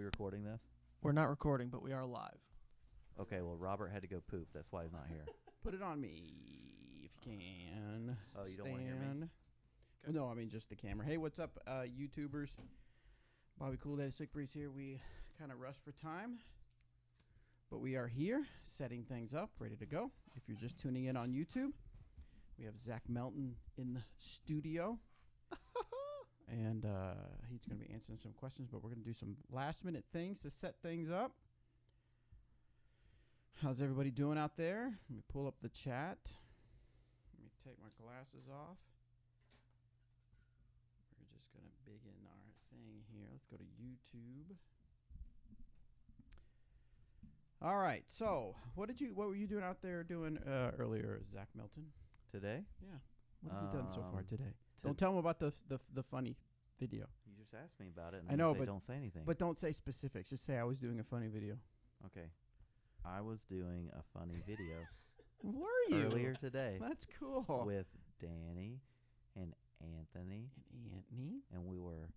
we recording this? We're not recording, but we are live. Okay, well, Robert had to go poop. That's why he's not here. Put it on me if you can. Oh, you don't want to hear me? Okay. No, I mean just the camera. Hey, what's up, YouTubers? Bobby Cool Daddy Sick Breeze here. We kind of rushed for time, but we are here, setting things up, ready to go. If you're just tuning in on YouTube, we have Zach Melton in the studio. And he's going to be answering some questions, but we're going to do some last-minute things to set things up. How's everybody doing out there? Let me pull up the chat. Let me take my glasses off. We're just going to begin our thing here. Let's go to YouTube. All right. So, what were you doing out there doing earlier, Zach Melton? Today? Yeah. What have you done so far today? Don't tell them about the funny video. You just asked me about it. And I know, you say but don't say anything. But don't say specifics. Just say I was doing a funny video. Okay. I was doing a funny video. Were you? Earlier today. That's cool. With Danny and Anthony. And we were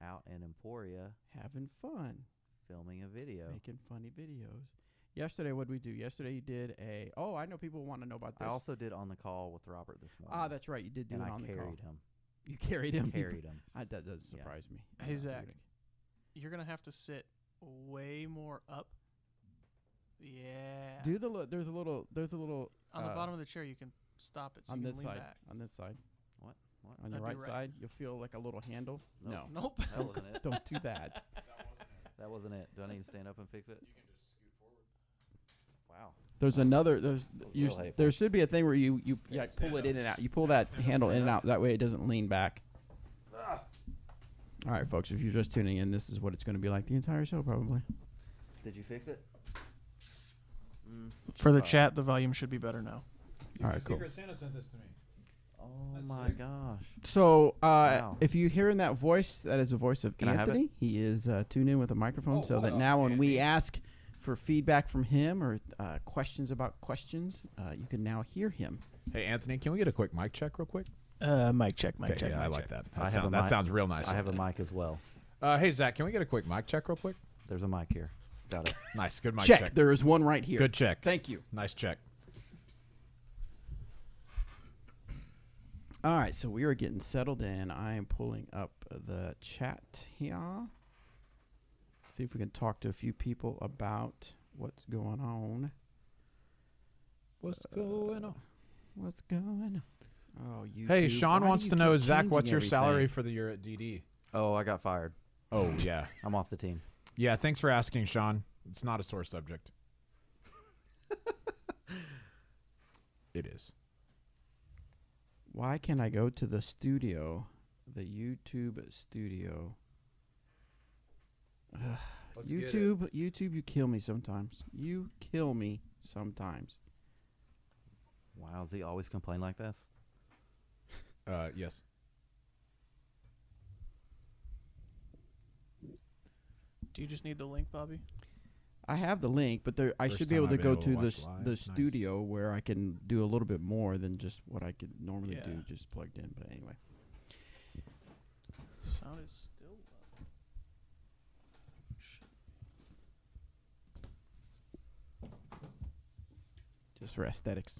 out in Emporia. Having fun. Filming a video. Making funny videos. Yesterday, what did we do? Yesterday, you did a... Oh, I know people want to know about this. I also did On the Call with Robert this morning. Ah, that's right. You did do it on the call. And I carried him. You carried him? Carried him. That does surprise me. Hey, Zach, you're going to have to sit way more up. Yeah. Do there's a little... On the bottom of the chair, you can stop it so you can lean back. On this side. What? On your right side, you'll feel like a little handle. No. Nope. That wasn't it. Don't do that. That wasn't it. Do I need to stand up and fix it? You can just scoot forward. Wow. There's another. There should be a thing where you pull it in and out. You pull that handle in and out. That way it doesn't lean back. All right, folks. If you're just tuning in, this is what it's going to be like the entire show, probably. Did you fix it? For the chat, the volume should be better now. All right, cool. Secret Santa sent this to me. Oh That's my sick. gosh. So, Wow. if you hear in that voice, that is the voice of Can I have Anthony. He is tuned in with a microphone, so that now when we ask for feedback from him or questions about questions, you can now hear him. Hey, Anthony, can we get a quick mic check real quick? Mic check. Okay, yeah, I like that. That mic. sounds real nice. I have a mic as well. Hey, Zach, can we get a quick mic check real quick? There's a mic here. Got it. Nice. Good mic Check. check. There is one right here. Good check. Thank you. Nice check. All right, so we are getting settled in. I am pulling up the chat here. See if we can talk to a few people about what's going on. What's going on? What's going on? Oh, you. Hey, Sean wants to know, Zach, what's your salary for the year at DD? Oh, I got fired. Oh, yeah. I'm off the team. Yeah, thanks for asking, Sean. It's not a sore subject. It is. Why can't I go to the studio, the YouTube studio? YouTube, you kill me sometimes. You kill me sometimes. Wow, does he always complain like this? Yes. Do you just need the link, Bobby? I have the link, but I First should be time able to I've go been able to to watch the live. studio where I can do a little bit more than just what I could normally Yeah. do, just plugged in. But anyway. Sound is still low. Just for aesthetics.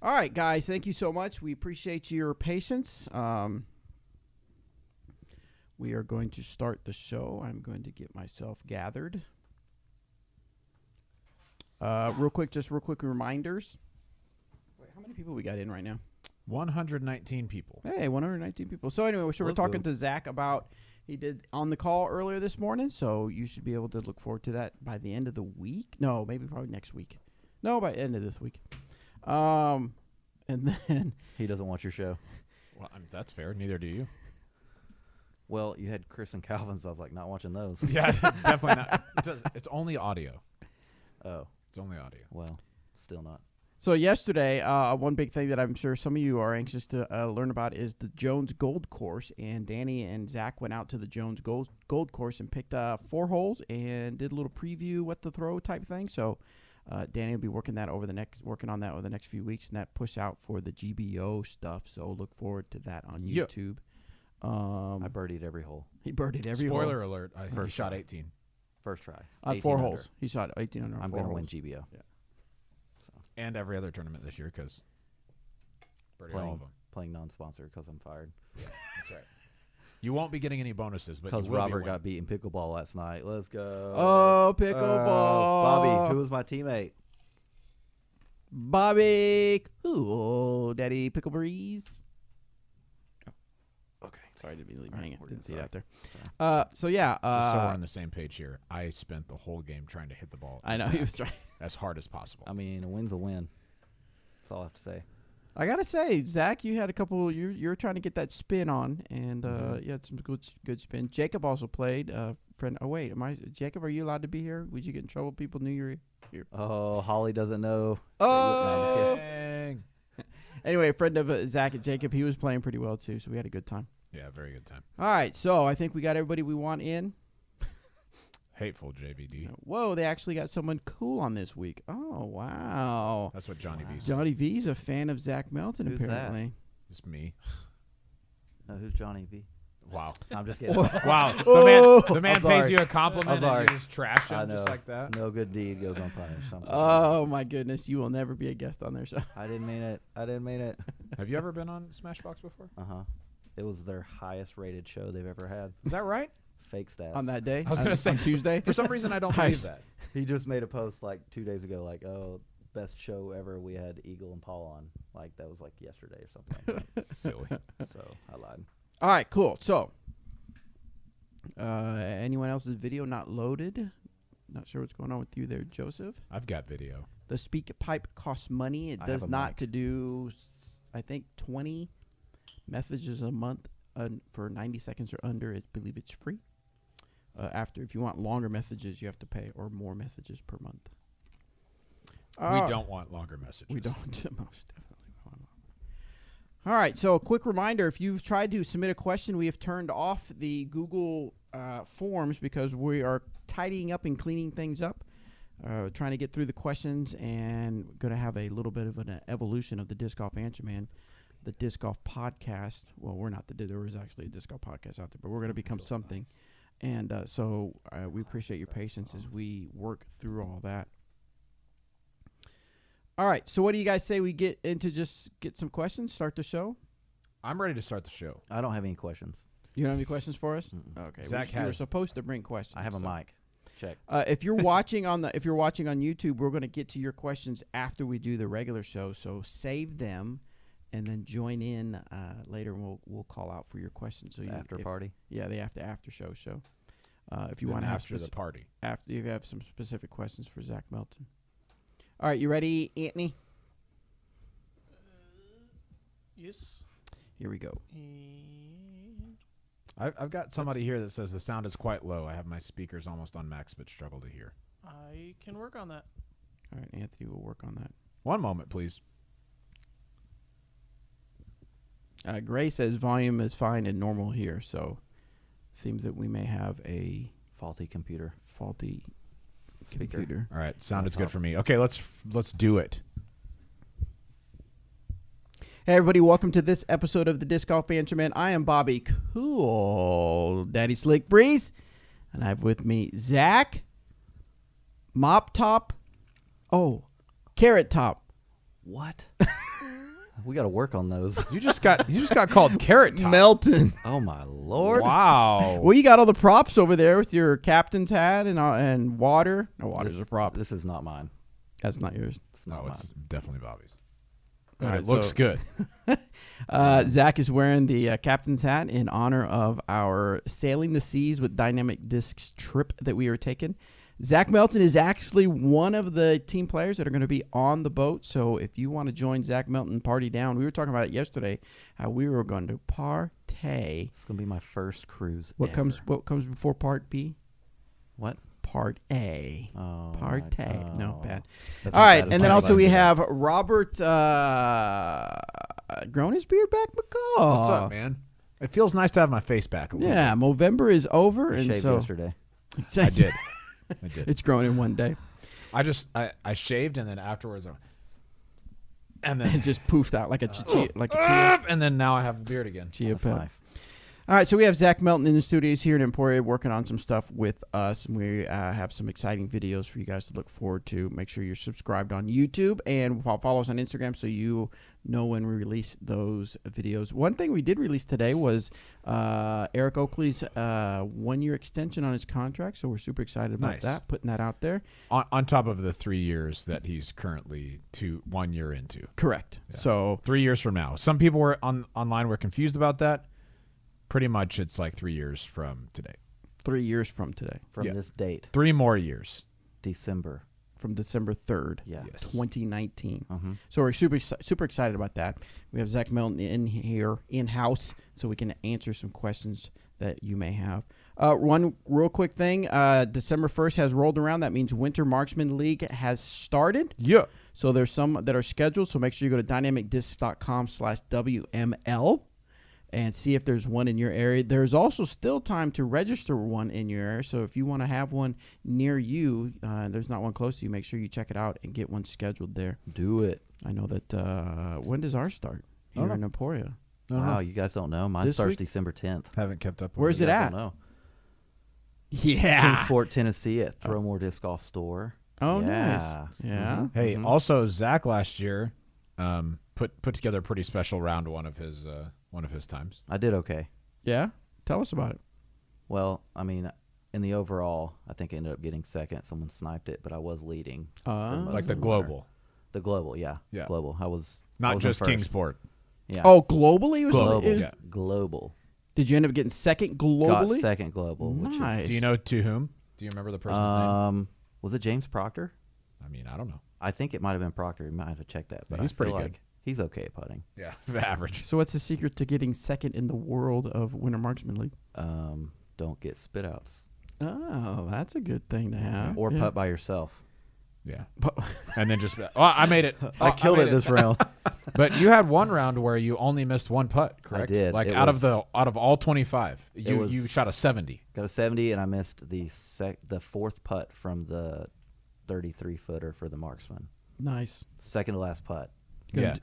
All right, guys. Thank you so much. We appreciate your patience. We are going to start the show. I'm going to get myself gathered. Real quick reminders. Wait, how many people we got in right now? 119 people. Hey, 119 people. So anyway, we're talking to Zach about, he did On the Call earlier this morning, so you should be able to look forward to that by the end of the week. No, maybe probably next week. No, by the end of this week. And then... He doesn't want your show. Well, that's fair. Neither do you. Well, you had Chris and Calvin, so I was like, not watching those. Yeah, definitely not. It's only audio. Oh. It's only audio. Well, still not. So yesterday, one big thing that I'm sure some of you are anxious to learn about is the Jones Gold Course. And Danny and Zach went out to the Jones Gold Course and picked 4 holes and did a little preview, what to throw type thing. So Danny will be working on that over the next few weeks, and that push out for the GBO stuff. So look forward to that on YouTube. I birdied every hole. He birdied every Spoiler hole. alert. He First shot try. 18. First try. On 18 4 under. holes. He shot 18 under on I'm 4 going to holes. win GBO. And every other tournament this year because birdied all of them. Playing non-sponsor because I'm fired. Yeah, that's right. You won't be getting any bonuses, but Because you will Robert be got beat in pickleball last night. Let's go. Oh, pickleball. Bobby, who was my teammate? Bobby. Ooh, Daddy Pickle Breeze. Okay. Sorry, I didn't mean to leave you hanging. Didn't see it out there. So, yeah. Just so we're on the same page here, I spent the whole game trying to hit the ball. I know. He was trying. As hard as possible. I mean, a win's a win. That's all I have to say. I gotta say, Zach, you had a couple. You're trying to get that spin on, and you had some good spin. Jacob also played. Friend. Oh wait, Jacob? Are you allowed to be here? Would you get in trouble? People knew you were here. Oh, Holly doesn't know. Oh. No, I'm just kidding. Anyway, a friend of Zach and Jacob, he was playing pretty well too, so we had a good time. Yeah, very good time. All right, so I think we got everybody we want in. Hateful JVD. Whoa, they actually got someone cool on this week. Oh, wow. That's what Johnny V said. Johnny V's a fan of Zach Melton, Who's that? apparently. It's me. No, who's Johnny V? Wow. I'm just kidding. Wow. The man I'm pays sorry. you a compliment I'm and sorry. you just trash I him know. just like that. No good deed goes unpunished. I'm sorry. Oh, my goodness. You will never be a guest on their show. I didn't mean it. I didn't mean it. Have you ever been on Smashbox before? Uh-huh. It was their highest rated show they've ever had. Is that right? Fake stats. On that day? I was going to say on Tuesday? For some reason, I don't Nice. believe that. He just made a post like 2 days ago, like, oh, best show ever. We had Eagle and Paul on. Like, that was like yesterday or something like Silly. that. So I lied. All right, cool. So, anyone else's video not loaded? Not sure what's going on with you there, Joseph. I've got video. The speak pipe costs money. It I does have a not mic. to do, I think, 20 messages a month for 90 seconds or under. I believe it's free. If you want longer messages, you have to pay, or more messages per month. We don't want longer messages. We don't. Most definitely. All right. So, a quick reminder: if you've tried to submit a question, we have turned off the Google forms because we are tidying up and cleaning things up, trying to get through the questions, and going to have a little bit of an evolution of the Disc Golf Answer Man, the Disc Golf podcast. Well, we're not there is actually a Disc Golf podcast out there, but we're going to become something. And so we appreciate your patience as we work through all that. All right. So what do you guys say we get some questions, start the show? I'm ready to start the show. I don't have any questions. You don't have any questions for us? Mm-mm. Okay. Zach we were has- supposed to bring questions. I have a so. mic. Check. If you're watching on YouTube, we're going to get to your questions after we do the regular show. So save them and then join in later, and we'll call out for your questions. So After party. Yeah, the after show. If you Then want to have after the party. after you have some specific questions for Zach Melton. All right, you ready, Anthony? Yes. Here we go. And I've got somebody here that says the sound is quite low. I have my speakers almost on max, but struggle to hear. I can work on that. All right, Anthony will work on that. One moment, please. Gray says volume is fine and normal here, so seems that we may have a Faulty computer. faulty Speaker. computer. All right, sounded good for me. Okay, let's do it. Hey, everybody, welcome to this episode of the Disc Golf Answer Man. I am Bobby Cool, Daddy Slick Breeze, and I have with me Zach, Mop Top, Carrot Top, What? We got to work on those. You just got called Carrot Top. Melton. Oh, my Lord. Wow. Well, you got all the props over there with your captain's hat and water. No, water's a prop. This is not mine. That's not yours. It's not No, mine. it's definitely Bobby's. All But right, it looks so- good. Zach is wearing the captain's hat in honor of our Sailing the Seas with Dynamic Discs trip that we are taking. Zach Melton is actually one of the team players that are going to be on the boat. So if you want to join Zach Melton party down, we were talking about it yesterday, how we were going to partay. It's going to be my first cruise What ever. comes before part B? What? Part A. Oh, Partay. No, bad. That's All as right, bad as and then my also we buddy. have Robert grown his beard back McCall. What's up, man? It feels nice to have my face back a little Yeah, November is over, I and shaved so yesterday. bit. I did. I did. It's grown in one day. I shaved and then afterwards and then It just poofed out like a chia, and then now I have a beard again. chia That's pet. nice. All right, so we have Zach Melton in the studios here in Emporia working on some stuff with us, and we have some exciting videos for you guys to look forward to. Make sure you're subscribed on YouTube and follow us on Instagram so you know when we release those videos. One thing we did release today was Eric Oakley's 1-year extension on his contract, so we're super excited about that, putting that out there. On top of the 3 years that he's currently 1 year into. Correct. Yeah. So 3 years from now. Some people were online were confused about that. Pretty much it's like 3 years from today. 3 years from today. From this date. 3 more years. December. From December 3rd, Yeah. Yes. 2019. Mm-hmm. So we're super excited about that. We have Zach Melton in here, in-house, so we can answer some questions that you may have. One real quick thing. December 1st has rolled around. That means Winter Marksman League has started. Yeah. So there's some that are scheduled. So make sure you go to dynamicdiscs.com/WML and see if there's one in your area. There's also still time to register one in your area. So if you want to have one near you, there's not one close to you, make sure you check it out and get one scheduled there. Do it. I know that when does ours start? Here in Emporia. Wow, you guys don't know. Mine This starts week? December 10th. Haven't kept up with Where's You it guys at? don't know. Yeah. Kingsport, Tennessee at Throwmore Disc Golf Store. Oh, Yeah. nice. Yeah. Mhm. Hey, Mhm. also Zach last year put together a pretty special round one of his times. I did okay. Yeah. Tell us about it. Well, I mean, in the overall, I think I ended up getting second. Someone sniped it, but I was leading. most Like of the them global. The global, yeah. Yeah. Global. I was Not was in just first. Kingsport. Yeah. Oh, globally? It was, global. it was- Yeah. Global. Did you end up getting second Got globally? second global, which Nice. is Do you know to whom? Do you remember the person's name? was it James Proctor? I mean, I don't know. I think it might have been Proctor. You might have to check that. But he's I feel pretty good. like he's okay at putting. Yeah, average. So what's the secret to getting second in the world of Winter Marksman League? Don't get spit outs. Oh, that's a good thing to have. Or Yeah. putt by yourself. Yeah. But- And then just I made it. I killed made it this round. But you had one round where you only missed one putt, correct? did. Like It out was- of all 25, you was- shot a 70. Got a 70, and I missed the fourth putt from the 33-footer for the marksman. Nice. Second to last putt. Yeah.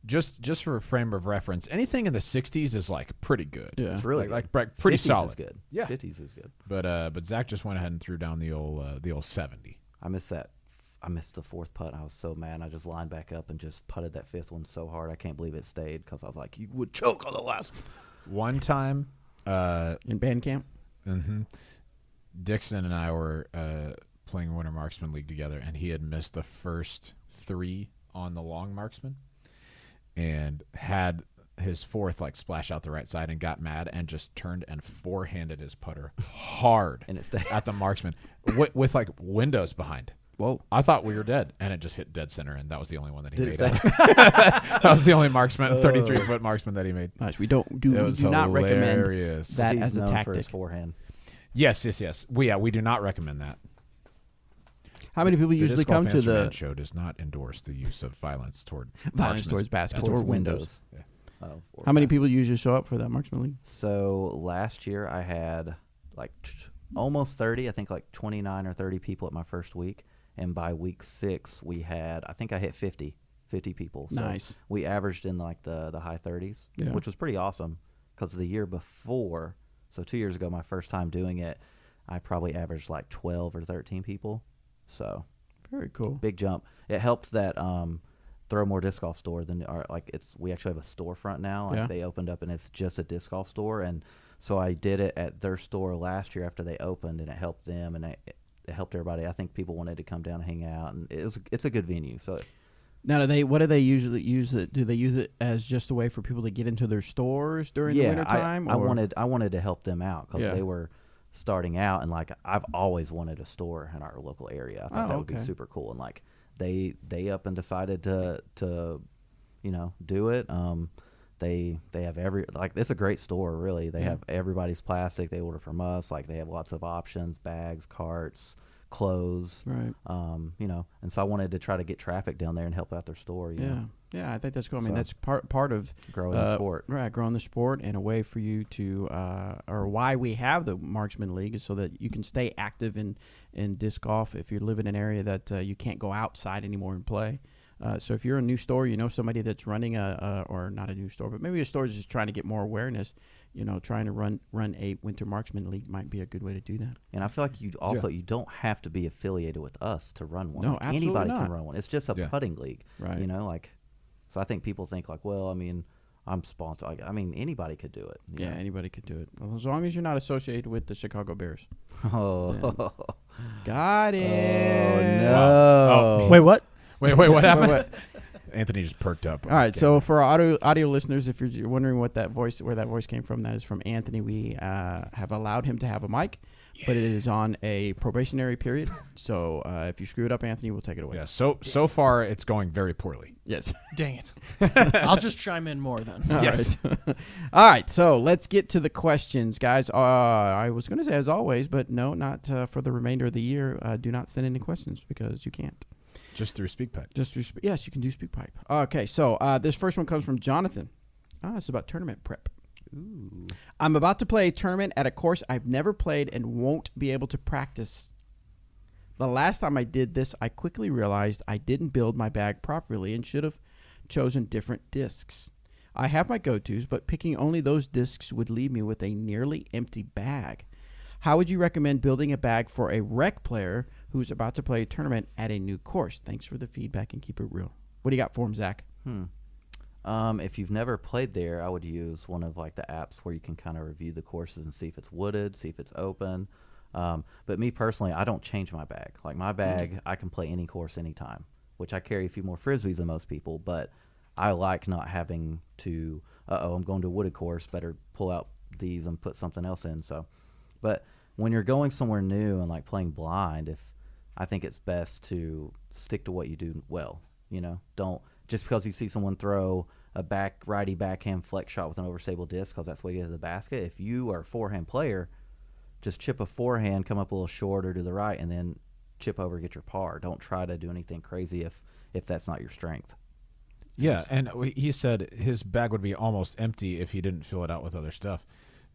Just for a frame of reference, anything in the 60s is like pretty good. Yeah. It's really like good. pretty 50s solid. Is good. Yeah. 50s is good. But Zach just went ahead and threw down the old 70. I missed that. I missed the fourth putt. I was so mad. I just lined back up and just putted that fifth one so hard. I can't believe it stayed because I was like, you would choke on the last one. One time, In band camp? Dixon and I were playing Winter Marksman League together, and he had missed the first 3 on the long marksman and had his fourth like splash out the right side and got mad and just turned and forehanded his putter hard And it stayed. at the marksman with like windows behind. Whoa. I thought we were dead, and it just hit dead center, and that was the only one that he Did it made. stay? That was the only marksman, 33-foot marksman that he made. Nice. We It do was not recommend hilarious. that He's as a known for tactic. his forehand. Yes. We do not recommend that. How many people The usually Disc Golf come to Answer the Man show does not endorse the use of violence toward violence marksmen. towards baskets That's or what- windows? Yeah. Or How many baskets. people usually show up for that Marksman League? So last year I had like almost 30. I think like 29 or 30 people at my first week. And by week 6, I think I hit 50 people. So Nice. we averaged in like the high 30s, Yeah. which was pretty awesome because the year before, so 2 years ago, my first time doing it, I probably averaged like 12 or 13 people. So Very cool. big jump. It helped that Throw More Disc Golf store than we actually have a storefront now. Like Yeah. they opened up and it's just a disc golf store, and so I did it at their store last year after they opened, and it helped them and it helped everybody. I think people wanted to come down and hang out, and it's a good venue. So Now, what do they usually use it? Do they use it as just a way for people to get into their stores during the winter time? I wanted to help them out because Yeah. they were starting out, and like I've always wanted a store in our local area. I thought that would be okay. super cool, and like they up and decided to do it. They have it's a great store, really. They Yeah. have everybody's plastic. They order from us. Like they have lots of options, bags, carts, clothes. Right. And so I wanted to try to get traffic down there and help out their store. You Yeah. know, Yeah, I think that's cool. I mean, So- that's part of growing the sport. Right, growing the sport, and a way for you to, or why we have the Marksman League is so that you can stay active in disc golf if you live in an area that you can't go outside anymore and play. So if you're a new store, you know somebody that's running or not a new store, but maybe a store is just trying to get more awareness. Trying to run a Winter Marksman League might be a good way to do that. And I feel like you don't have to be affiliated with us to run one. No, Like, absolutely anybody not. can run one. It's just a putting league, Right. So I think people think like, well, I mean, I'm sponsored. I mean, anybody could do it. you Yeah, know? anybody could do it as long as you're not associated with the Chicago Bears. Oh, Got it. oh no! Oh. Wait, what? Wait, what happened? Wait. Anthony just perked up. All right, so for our audio listeners, if you're wondering where that voice came from, that is from Anthony. We have allowed him to have a mic, but it is on a probationary period. So if you screw it up, Anthony, we'll take it away. Yeah, so far it's going very poorly. Yes. Dang it. I'll just chime in more then. All Yes. right. All right, so let's get to the questions, guys. I was going to say as always, but no, not for the remainder of the year. Do not send any questions because you can't. Just through SpeakPipe. Yes, you can do SpeakPipe. Okay, so this first one comes from Jonathan. It's about tournament prep. Ooh. I'm about to play a tournament at a course I've never played and won't be able to practice. The last time I did this, I quickly realized I didn't build my bag properly and should have chosen different discs. I have my go-tos, but picking only those discs would leave me with a nearly empty bag. How would you recommend building a bag for a rec player who's about to play a tournament at a new course? Thanks for the feedback and keep it real. What do you got for him, Zach? If you've never played there, I would use one of like the apps where you can kind of review the courses and see if it's wooded, see if it's open. But me personally, I don't change my bag. Like my bag, I can play any course anytime, which I carry a few more frisbees than most people, but I like not having to, I'm going to a wooded course, better pull out these and put something else in. But when you're going somewhere new and like playing blind, I think it's best to stick to what you do well. Don't just because you see someone throw a righty backhand flex shot with an overstable disc because that's what you get to the basket. If you are a forehand player, just chip a forehand, come up a little short or to the right, and then chip over, get your par. Don't try to do anything crazy if that's not your strength. Yeah, and he said his bag would be almost empty if he didn't fill it out with other stuff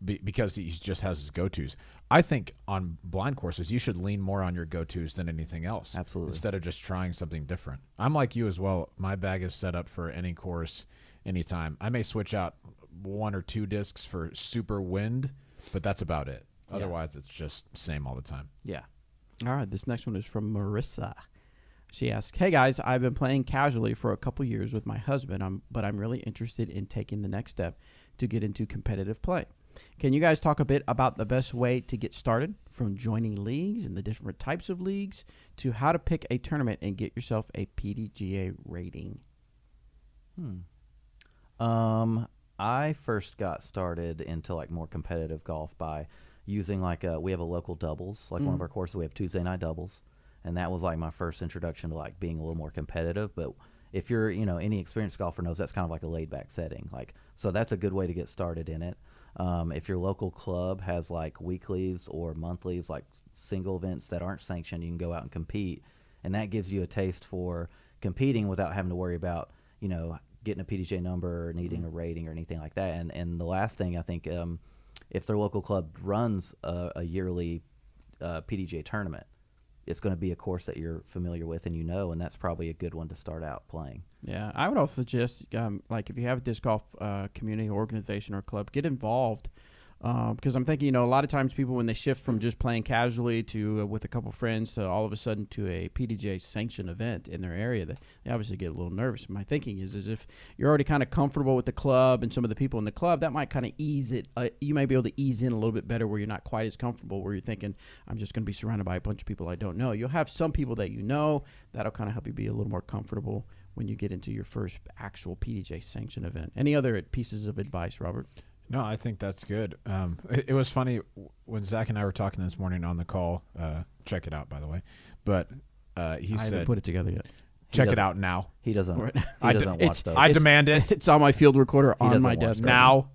because he just has his go-tos. I think on blind courses, you should lean more on your go-tos than anything else. Absolutely. Instead of just trying something different. I'm like you as well. My bag is set up for any course, anytime. I may switch out one or two discs for super wind, but that's about it. Yeah. Otherwise, it's just same all the time. Yeah. All right, this next one is from Marissa. She asks, "Hey guys, I've been playing casually for a couple years with my husband, but I'm really interested in taking the next step to get into competitive play. Can you guys talk a bit about the best way to get started, from joining leagues and the different types of leagues to how to pick a tournament and get yourself a PDGA rating?" I first got started into like more competitive golf by using we have a local doubles, like one of our courses. We have Tuesday night doubles, and that was like my first introduction to like being a little more competitive. But if you're any experienced golfer knows that's kind of like a laid back setting, so that's a good way to get started in it. If your local club has like weeklies or monthlies, like single events that aren't sanctioned, you can go out and compete, and that gives you a taste for competing without having to worry about getting a PDJ number or needing a rating or anything like that. And the last thing I think, if their local club runs a yearly PDJ tournament, it's going to be a course that you're familiar with and and that's probably a good one to start out playing. Yeah, I would also suggest, if you have a disc golf community organization or club, get involved. Because I'm thinking, a lot of times people, when they shift from just playing casually to with a couple friends to all of a sudden to a PDJ sanctioned event in their area, they obviously get a little nervous. My thinking is if you're already kind of comfortable with the club and some of the people in the club, that might kind of ease it. You may be able to ease in a little bit better where you're not quite as comfortable, where you're thinking, I'm just going to be surrounded by a bunch of people I don't know. You'll have some people that that'll kind of help you be a little more comfortable when you get into your first actual PDJ sanctioned event. Any other pieces of advice, Robert? No, I think that's good. It was funny when Zach and I were talking this morning on the call. Check it out, by the way. But he I said, haven't put it together yet. check it out now. He doesn't. Right. He doesn't watch those. I demand it It's on my field recorder on doesn't my watch desk those. now.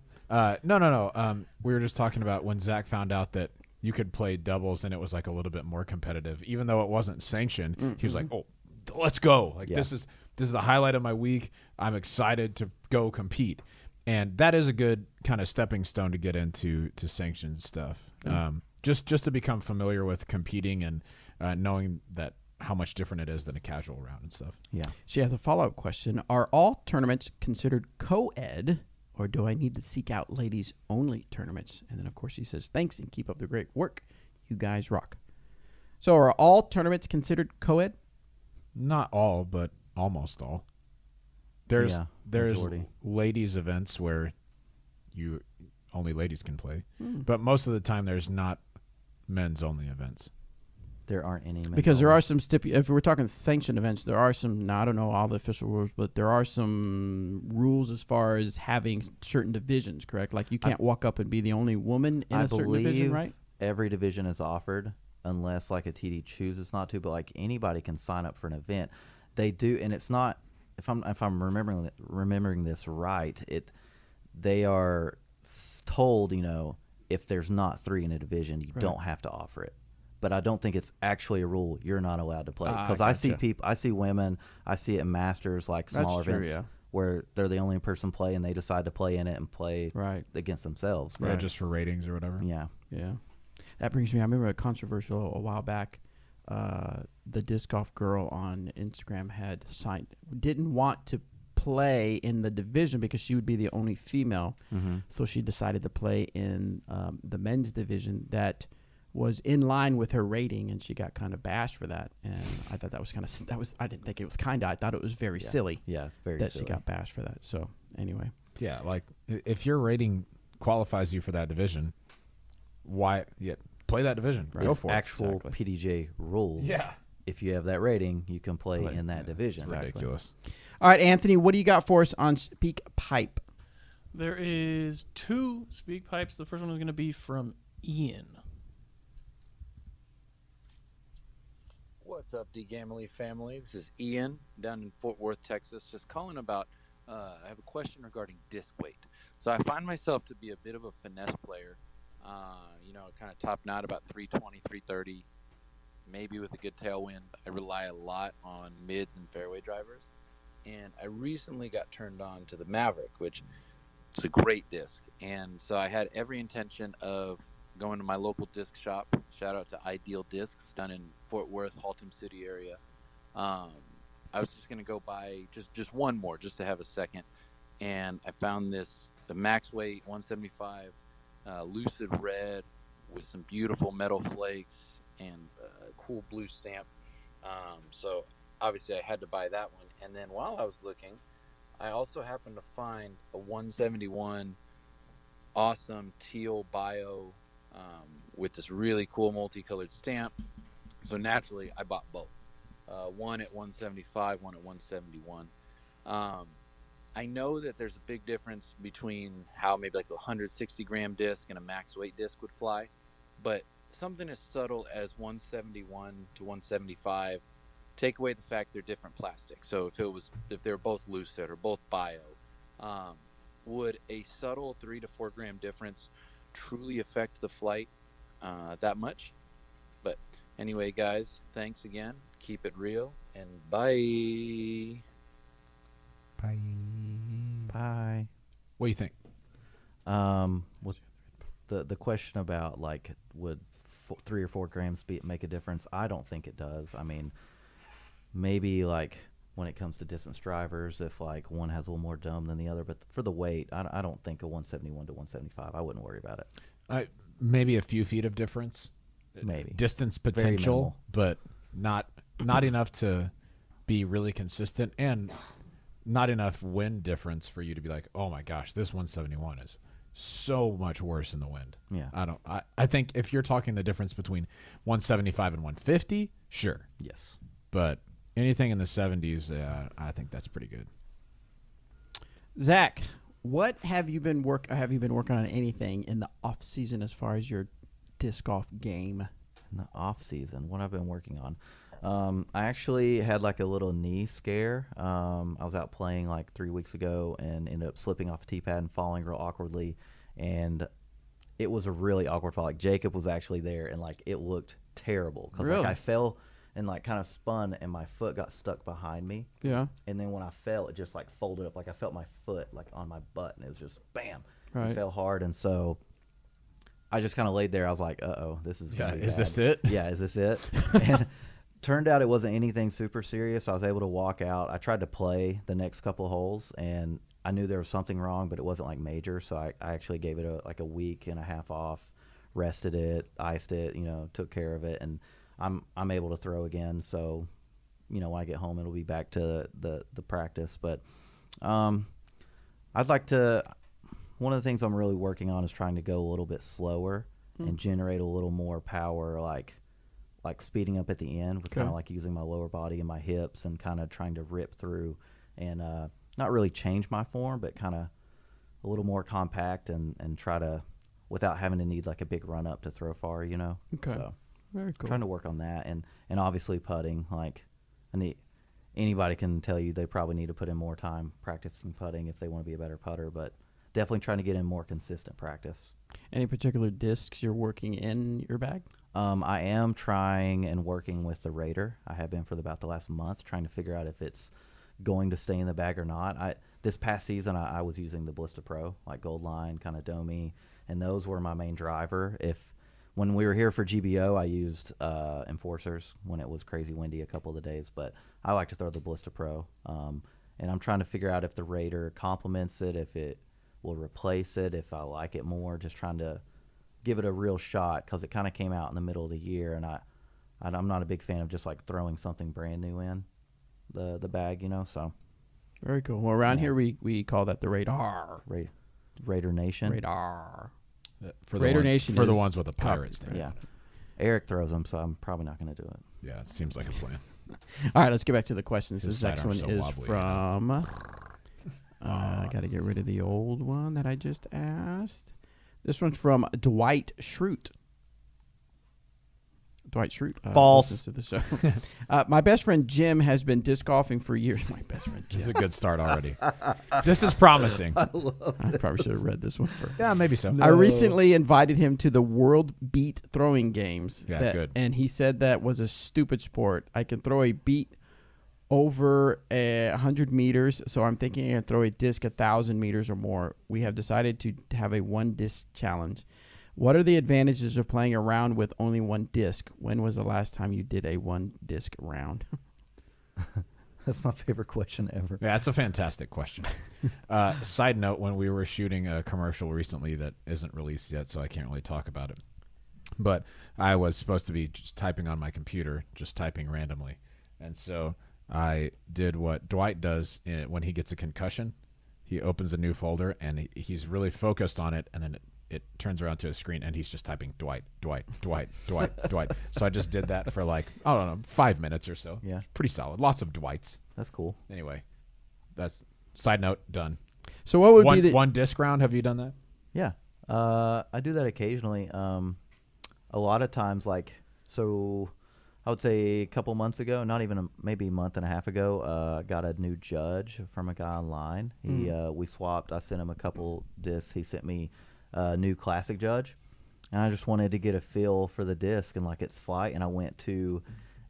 No. We were just talking about when Zach found out that you could play doubles and it was like a little bit more competitive, even though it wasn't sanctioned. He was like, "Oh, let's go! Like this is the highlight of my week. I'm excited to go compete." And that is a good kind of stepping stone to get into sanctioned stuff. Just to become familiar with competing and knowing that how much different it is than a casual round and stuff. Yeah. She has a follow-up question. Are all tournaments considered co-ed, or do I need to seek out ladies-only tournaments? And then, of course, she says, thanks and keep up the great work. You guys rock. So are all tournaments considered co-ed? Not all, but almost all. There's majority. ladies events where only ladies can play, but most of the time there's not men's only events. There aren't any. Because there are some if we're talking sanctioned events, there are some. Now I don't know all the official rules, but there are some rules as far as having certain divisions. Correct? Like you can't walk up and be the only woman in a certain division, right? Every division is offered, unless like a TD chooses not to. But like anybody can sign up for an event. They do, and it's not. If I'm remembering this right, they are told, if there's not 3 in a division, you don't have to offer it. But I don't think it's actually a rule. You're not allowed to play, because I see people, I see women, I see it in Masters, like smaller events, where they're the only person play and they decide to play in it and play against themselves. Yeah, just for ratings or whatever. Yeah. That brings me. I remember a controversial a while back. The disc golf girl on Instagram didn't want to play in the division because she would be the only female. So she decided to play in the men's division that was in line with her rating, and she got kind of bashed for that. And I thought that was I didn't think it was kind of, I thought it was very silly. Yeah, it's very that silly. she got bashed for that. So anyway. Yeah, like if your rating qualifies you for that division, why play that division. Right. Go It's for it. actual PDJ rules. Yeah. If you have that rating, you can play in that division. It's ridiculous. All right, Anthony, what do you got for us on Speak Pipe? There is 2 speak pipes. The first one is going to be from Ian. What's up, D-Gamily family? This is Ian down in Fort Worth, Texas. Just calling about, I have a question regarding disc weight. So I find myself to be a bit of a finesse player. Kind of top knot about 320, 330, maybe with a good tailwind. I rely a lot on mids and fairway drivers. And I recently got turned on to the Maverick, which is a great disc. And so I had every intention of going to my local disc shop. Shout out to Ideal Discs down in Fort Worth, Haltom City area. I was just going to go buy just one more just to have a second. And I found the max weight 175 lucid red with some beautiful metal flakes and a cool blue stamp. So obviously I had to buy that one. And then while I was looking, I also happened to find a 171 awesome teal bio with this really cool multicolored stamp. So naturally I bought both. One at 175, one at 171. I know that there's a big difference between how maybe like a 160 gram disc and a max weight disc would fly, but something as subtle as 171 to 175, take away the fact they're different plastics. So if they're both lucid or both bio, would a subtle 3 to 4 gram difference truly affect the flight that much? But anyway, guys, thanks again. Keep it real, and bye. Bye. What do you think? With the question about like would 3 or 4 grams make a difference? I don't think it does. I mean, maybe like when it comes to distance drivers, if like one has a little more dome than the other, but for the weight, I don't think a 171 to 175. I wouldn't worry about it. Maybe a few feet of difference. Maybe Distance potential, but not enough to be really consistent, and not enough wind difference for you to be like, oh my gosh, this 171 is so much worse in the wind. Yeah. I think if you're talking the difference between 175 and 150, sure. Yes. But anything in the 70s, I think that's pretty good. Zach, what have you been working on anything in the off season as far as your disc golf game? In the off season, what I've been working on. I actually had like a little knee scare. I was out playing like 3 weeks ago and ended up slipping off a tee pad and falling real awkwardly. And it was a really awkward fall. Like Jacob was actually there, and like it looked terrible because Really? like I fell and like kind of spun, and my foot got stuck behind me. Yeah. And then when I fell, it just like folded up. Like I felt my foot like on my butt, and it was just bam. Right. It fell hard, and so I just kind of laid there. I was like, "Uh oh, this is gonna be Is bad. this it? Yeah, is this it?" And turned out it wasn't anything super serious. I was able to walk out. I tried to play the next couple of holes, and I knew there was something wrong, but it wasn't like major. So I actually gave it a week and a half off, rested it, iced it, took care of it, and I'm able to throw again. So, when I get home, it'll be back to the practice. But I'd like to. One of the things I'm really working on is trying to go a little bit slower and generate a little more power, like speeding up at the end with kind of like using my lower body and my hips and kind of trying to rip through and not really change my form, but kind of a little more compact and try to, without having to need like a big run up to throw far, Okay. So Very cool. trying to work on that and obviously putting, like anybody can tell you they probably need to put in more time practicing putting if they want to be a better putter, but definitely trying to get in more consistent practice. Any particular discs you're working in your bag? I am trying and working with the Raider. I have been for about the last month, trying to figure out if it's going to stay in the bag or not. This past season, I was using the Ballista Pro, like Gold Line, kind of domey, and those were my main driver. When we were here for GBO, I used Enforcers when it was crazy windy a couple of the days, but I like to throw the Ballista Pro. And I'm trying to figure out if the Raider complements it, if it will replace it, if I like it more, just trying to give it a real shot because it kind of came out in the middle of the year, and I'm not a big fan of just like throwing something brand new in the bag, so. Very cool. Well, around here we call that the Radar. Raider Nation. Radar. For Raider Nation for the is ones with the pirates there. Yeah. Eric throws them, so I'm probably not going to do it. Yeah, it seems like a plan. All right, let's get back to the questions. His This next one sidearm's so is wobbly, from. I got to get rid of the old one that I just asked. This one's from Dwight Schrute. Dwight Schrute. False. listens to the show. My best friend Jim has been disc golfing for years. My best friend This is Jim. a good start already. This is promising. I probably should have read this one first. Yeah, maybe so. I recently invited him to the World Beat throwing games. Yeah, good. And he said that was a stupid sport. I can throw a beat over 100 meters, so I'm thinking I can throw a disc 1,000 meters or more. We have decided to have a one disc challenge. What are the advantages of playing around with only one disc? When was the last time you did a one disc round? That's my favorite question ever. Yeah, that's a fantastic question. Side note, when we were shooting a commercial recently that isn't released yet, so I can't really talk about it, but I was supposed to be just typing on my computer, just typing randomly. And so I did what Dwight does when he gets a concussion. He opens a new folder, and he's really focused on it, and then it turns around to a screen, and he's just typing Dwight, Dwight, Dwight, Dwight, Dwight. So I just did that for 5 minutes or so. Yeah. Pretty solid. Lots of Dwights. That's cool. Anyway, that's side note, done. So what would one, be the one disc round? Have you done that? Yeah. I do that occasionally. A lot of times, I would say a couple months ago, not even maybe a month and a half ago, got a new judge from a guy online. We swapped. I sent him a couple discs. He sent me a new classic judge, and I just wanted to get a feel for the disc and its flight. And I went to.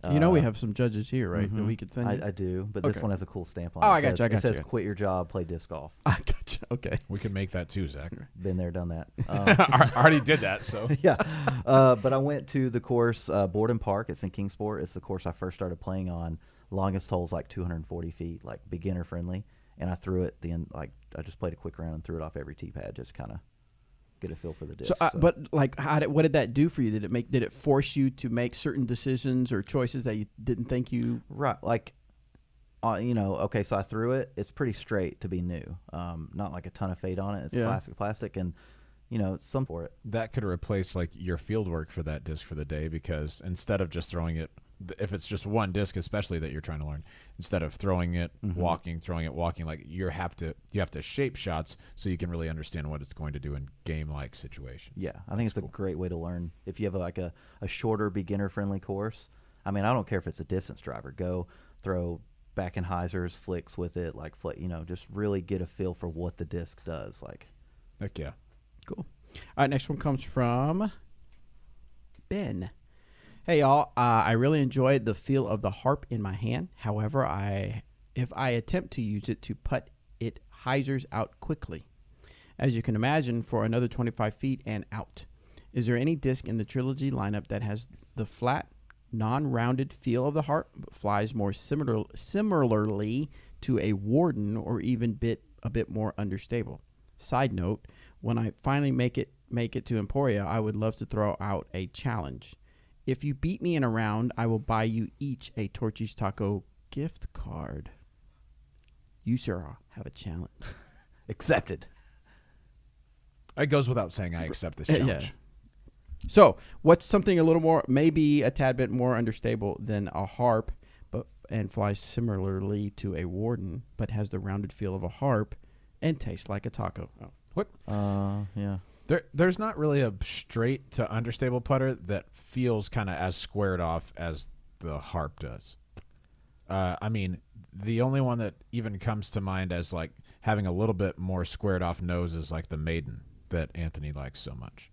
we have some judges here, right? That we could send you? I do, but this Okay. one has a cool stamp on Oh, it. I got you. It says "Quit your job, play disc golf." I gotcha. Okay. We can make that too, Zach. Been there, done that. I already did that, so. Yeah, but I went to the course, Borden Park. It's in Kingsport. It's the course I first started playing on. Longest hole's 240 feet, beginner friendly. And I threw it I just played a quick round and threw it off every tee pad, just kind of get a feel for the disc. But what did that do for you? Did it force you to make certain decisions or choices that you didn't think you? Right, okay, so I threw it. It's pretty straight to be new. Not a ton of fade on it. It's classic plastic, and some for it. That could replace your field work for that disc for the day, because instead of just throwing it, if it's just one disc, especially that you're trying to learn, instead of throwing it, walking, throwing it, walking, you have to shape shots so you can really understand what it's going to do in game-like situations. Yeah, I think it's a great way to learn. If you have a shorter beginner-friendly course, I don't care if it's a distance driver. Go throw back in hyzers, flicks with it, just really get a feel for what the disc does. Heck yeah. Cool. All right, next one comes from Ben. Hey, y'all. I really enjoyed the feel of the harp in my hand. However, if I attempt to use it to putt, it hyzers out quickly. As you can imagine, for another 25 feet and out. Is there any disc in the Trilogy lineup that has the flat non-rounded feel of the harp, but flies more similarly to a Warden or even a bit more understable. Side note, when I finally make it to Emporia, I would love to throw out a challenge. If you beat me in a round, I will buy you each a Torchy's Taco gift card. You, sir, have a challenge. Accepted. It goes without saying I accept this challenge. Yeah. So, what's something a little more, maybe a tad bit more understable than a harp, and flies similarly to a Warden, but has the rounded feel of a harp and tastes like a taco? Oh. What? Yeah. There's not really a straight to understable putter that feels kind of as squared off as the harp does. I mean, the only one that even comes to mind as like having a little bit more squared off nose is like the Maiden that Anthony likes so much.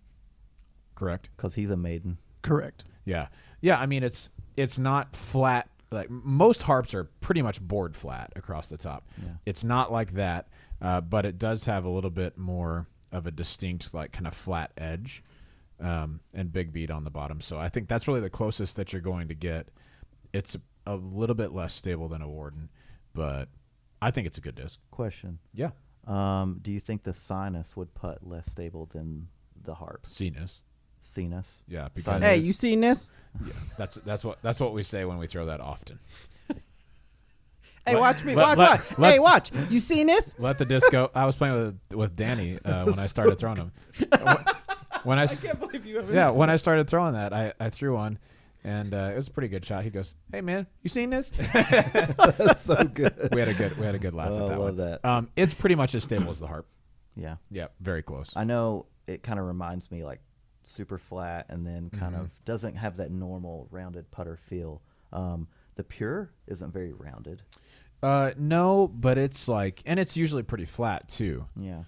Correct? Because he's a maiden. Correct. Yeah. Yeah, I mean, it's not flat. Like most harps are pretty much board flat across the top. Yeah. It's not like that, but it does have a little bit more of a distinct, like, kind of flat edge and big bead on the bottom. So I think that's really the closest that you're going to get. It's a little bit less stable than a Warden, but I think it's a good disc. Question. Yeah. Do you think the Sinus would putt less stable than the harp? Sinus. Sinus. Yeah. Because Sinus. Hey, you seen this? yeah, that's what we say when we throw that often. Hey, Let- watch me. let- Watch. let- let- Hey, watch. You seen this? Let the disc go. I was playing with Danny when I started throwing them. When I can't believe you ever. Yeah, when I started throwing that, I threw one, and it was a pretty good shot. He goes, "Hey man, you seen this?" That's so good. we had a good laugh Oh, at that I love one. that. It's pretty much as stable as the harp. Yeah. Yeah, very close. I know it kind of reminds me like super flat and then kind of doesn't have that normal rounded putter feel. The Pure isn't very rounded. No, but it's like, and it's usually pretty flat too. Yeah.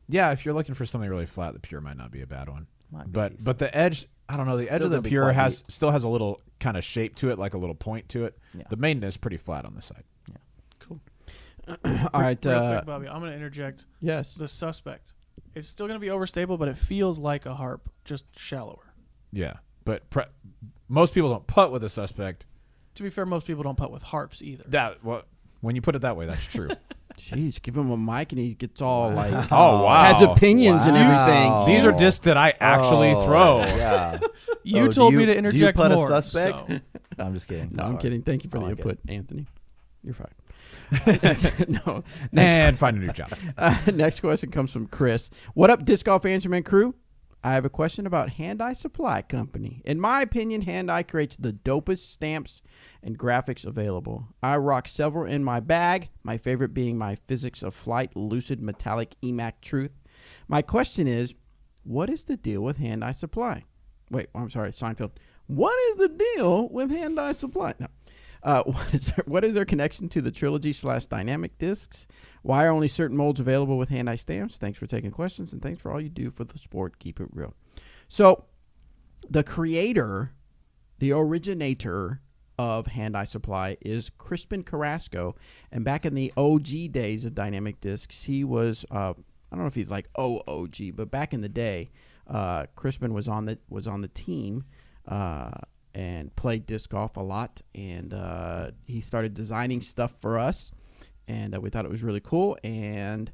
Yeah, if you're looking for something really flat, the Pure might not be a bad one. Might be But decent. the edge, I don't know. The edge Still of the gonna be Pure quite still has a little kind of shape to it, like a little point to it. Yeah. The Maiden is pretty flat on the side. All right. Real quick, Bobby, I'm going to interject. Yes. The Suspect. It's still going to be overstable, but it feels like a harp, just shallower. Yeah, but most people don't putt with a Suspect. To be fair, most people don't putt with harps either. When you put it that way, that's true. Jeez, give him a mic and he gets all like, Oh, wow. has opinions and everything. Wow. These are discs that I actually throw. Yeah. You Oh, told do me to do you interject putt more. a Suspect? so- No, I'm just kidding. No, I'm Sorry. kidding. Thank you for I the like input, Anthony. You're fine. No. And find a new job. Next question comes from Chris. What up, Disc Golf Answerman crew? I have a question about Hand-Eye Supply Company. In my opinion, Hand-Eye creates the dopest stamps and graphics available. I rock several in my bag, my favorite being my Physics of Flight Lucid Metallic EMAC Truth. My question is, what is the deal with Hand-Eye Supply? Wait, I'm sorry, Seinfeld. What is the deal with Hand-Eye Supply? No. What is their connection to the Trilogy/Dynamic discs? Why are only certain molds available with Hand-Eye stamps? Thanks for taking questions, and thanks for all you do for the sport. Keep it real. So, the creator, the originator of Hand-Eye Supply is Crispin Carrasco, and back in the OG days of Dynamic discs, he was I don't know if he's like OG, but back in the day, Crispin was on the team. And played disc golf a lot, and he started designing stuff for us, and we thought it was really cool, and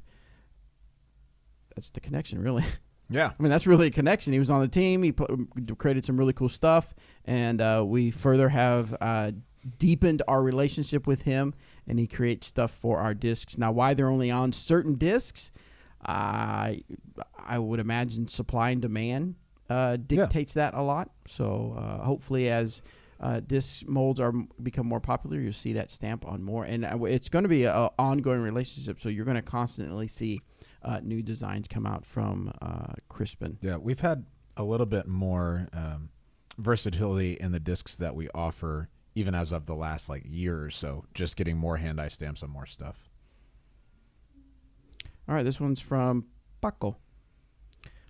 that's the connection, really. Yeah. I mean, that's really a connection. He was on the team. He created some really cool stuff, and we further have deepened our relationship with him, and he creates stuff for our discs. Now, why they're only on certain discs, I would imagine supply and demand dictates that a lot. So hopefully as disc molds become more popular, you'll see that stamp on more. And it's going to be an ongoing relationship, so you're going to constantly see new designs come out from Crispin. Yeah, we've had a little bit more versatility in the discs that we offer, even as of the last year or so, just getting more Hand-Eye stamps on more stuff. All right, this one's from Paco.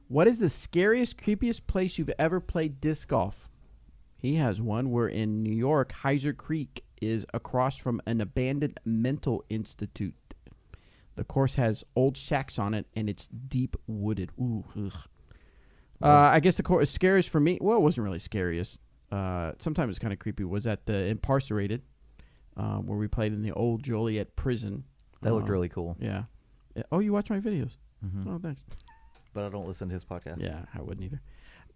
What is the scariest, creepiest place you've ever played disc golf? He has one. We're in New York. Heiser Creek is across from an abandoned mental institute. The course has old shacks on it, and it's deep wooded. Ooh, ugh. I guess the course scariest for me. Well, it wasn't really scariest. sometimes it's kind of creepy, was at the Incarcerated, where we played in the old Joliet prison. That looked really cool. Yeah. Oh, you watch my videos? Mm-hmm. Oh, thanks. But I don't listen to his podcast. Yeah, I wouldn't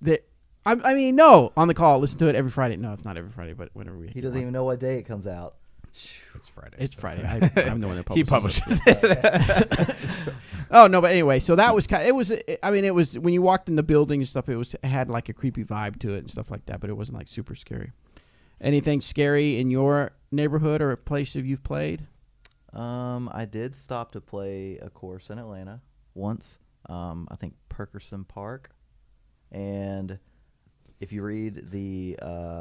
either. I mean, no, on the call, listen to it every Friday. No, it's not every Friday, but whenever we. He doesn't even know what day it comes out. It's Friday. It's so. Friday. I'm the one that publishes. He publishes it. Oh no, but anyway, so that was kind. It was when you walked in the building and stuff. It had like a creepy vibe to it and stuff like that, but it wasn't like super scary. Anything scary in your neighborhood or a place that you've played? I did stop to play a course in Atlanta once. I think Perkerson Park, and if you read the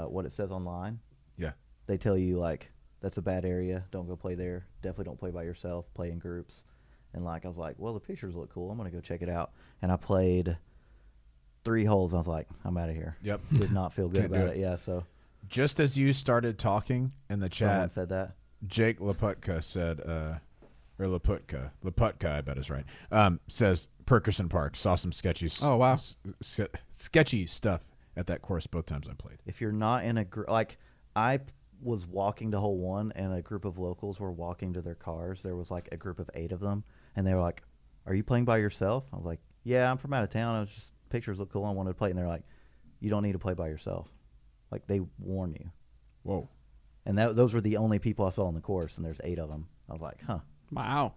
what it says online, Yeah. they tell you like that's a bad area. Don't go play there. Definitely don't play by yourself. Play in groups. And like I was like, well, the pictures look cool. I'm gonna go check it out. And I played 3 holes. I was like, I'm out of here. Yep. Did not feel good Can't do about it. it. Yeah. So Just as you started talking in the someone chat, said that. Jake Laputka said, or Laputka, I bet is right, says Perkerson Park. Saw some sketchy Oh, wow. sketchy stuff at that course both times I played. If you're not in a group, like I was walking to hole 1 and a group of locals were walking to their cars. There was like a group of 8 of them, and they were like, "Are you playing by yourself?" I was like, "Yeah, I'm from out of town. I was just pictures look cool. I wanted to play." And they're like, "You don't need to play by yourself." Like they warn you. Whoa. And those were the only people I saw on the course, and there's 8 of them. I was like, huh. Wow.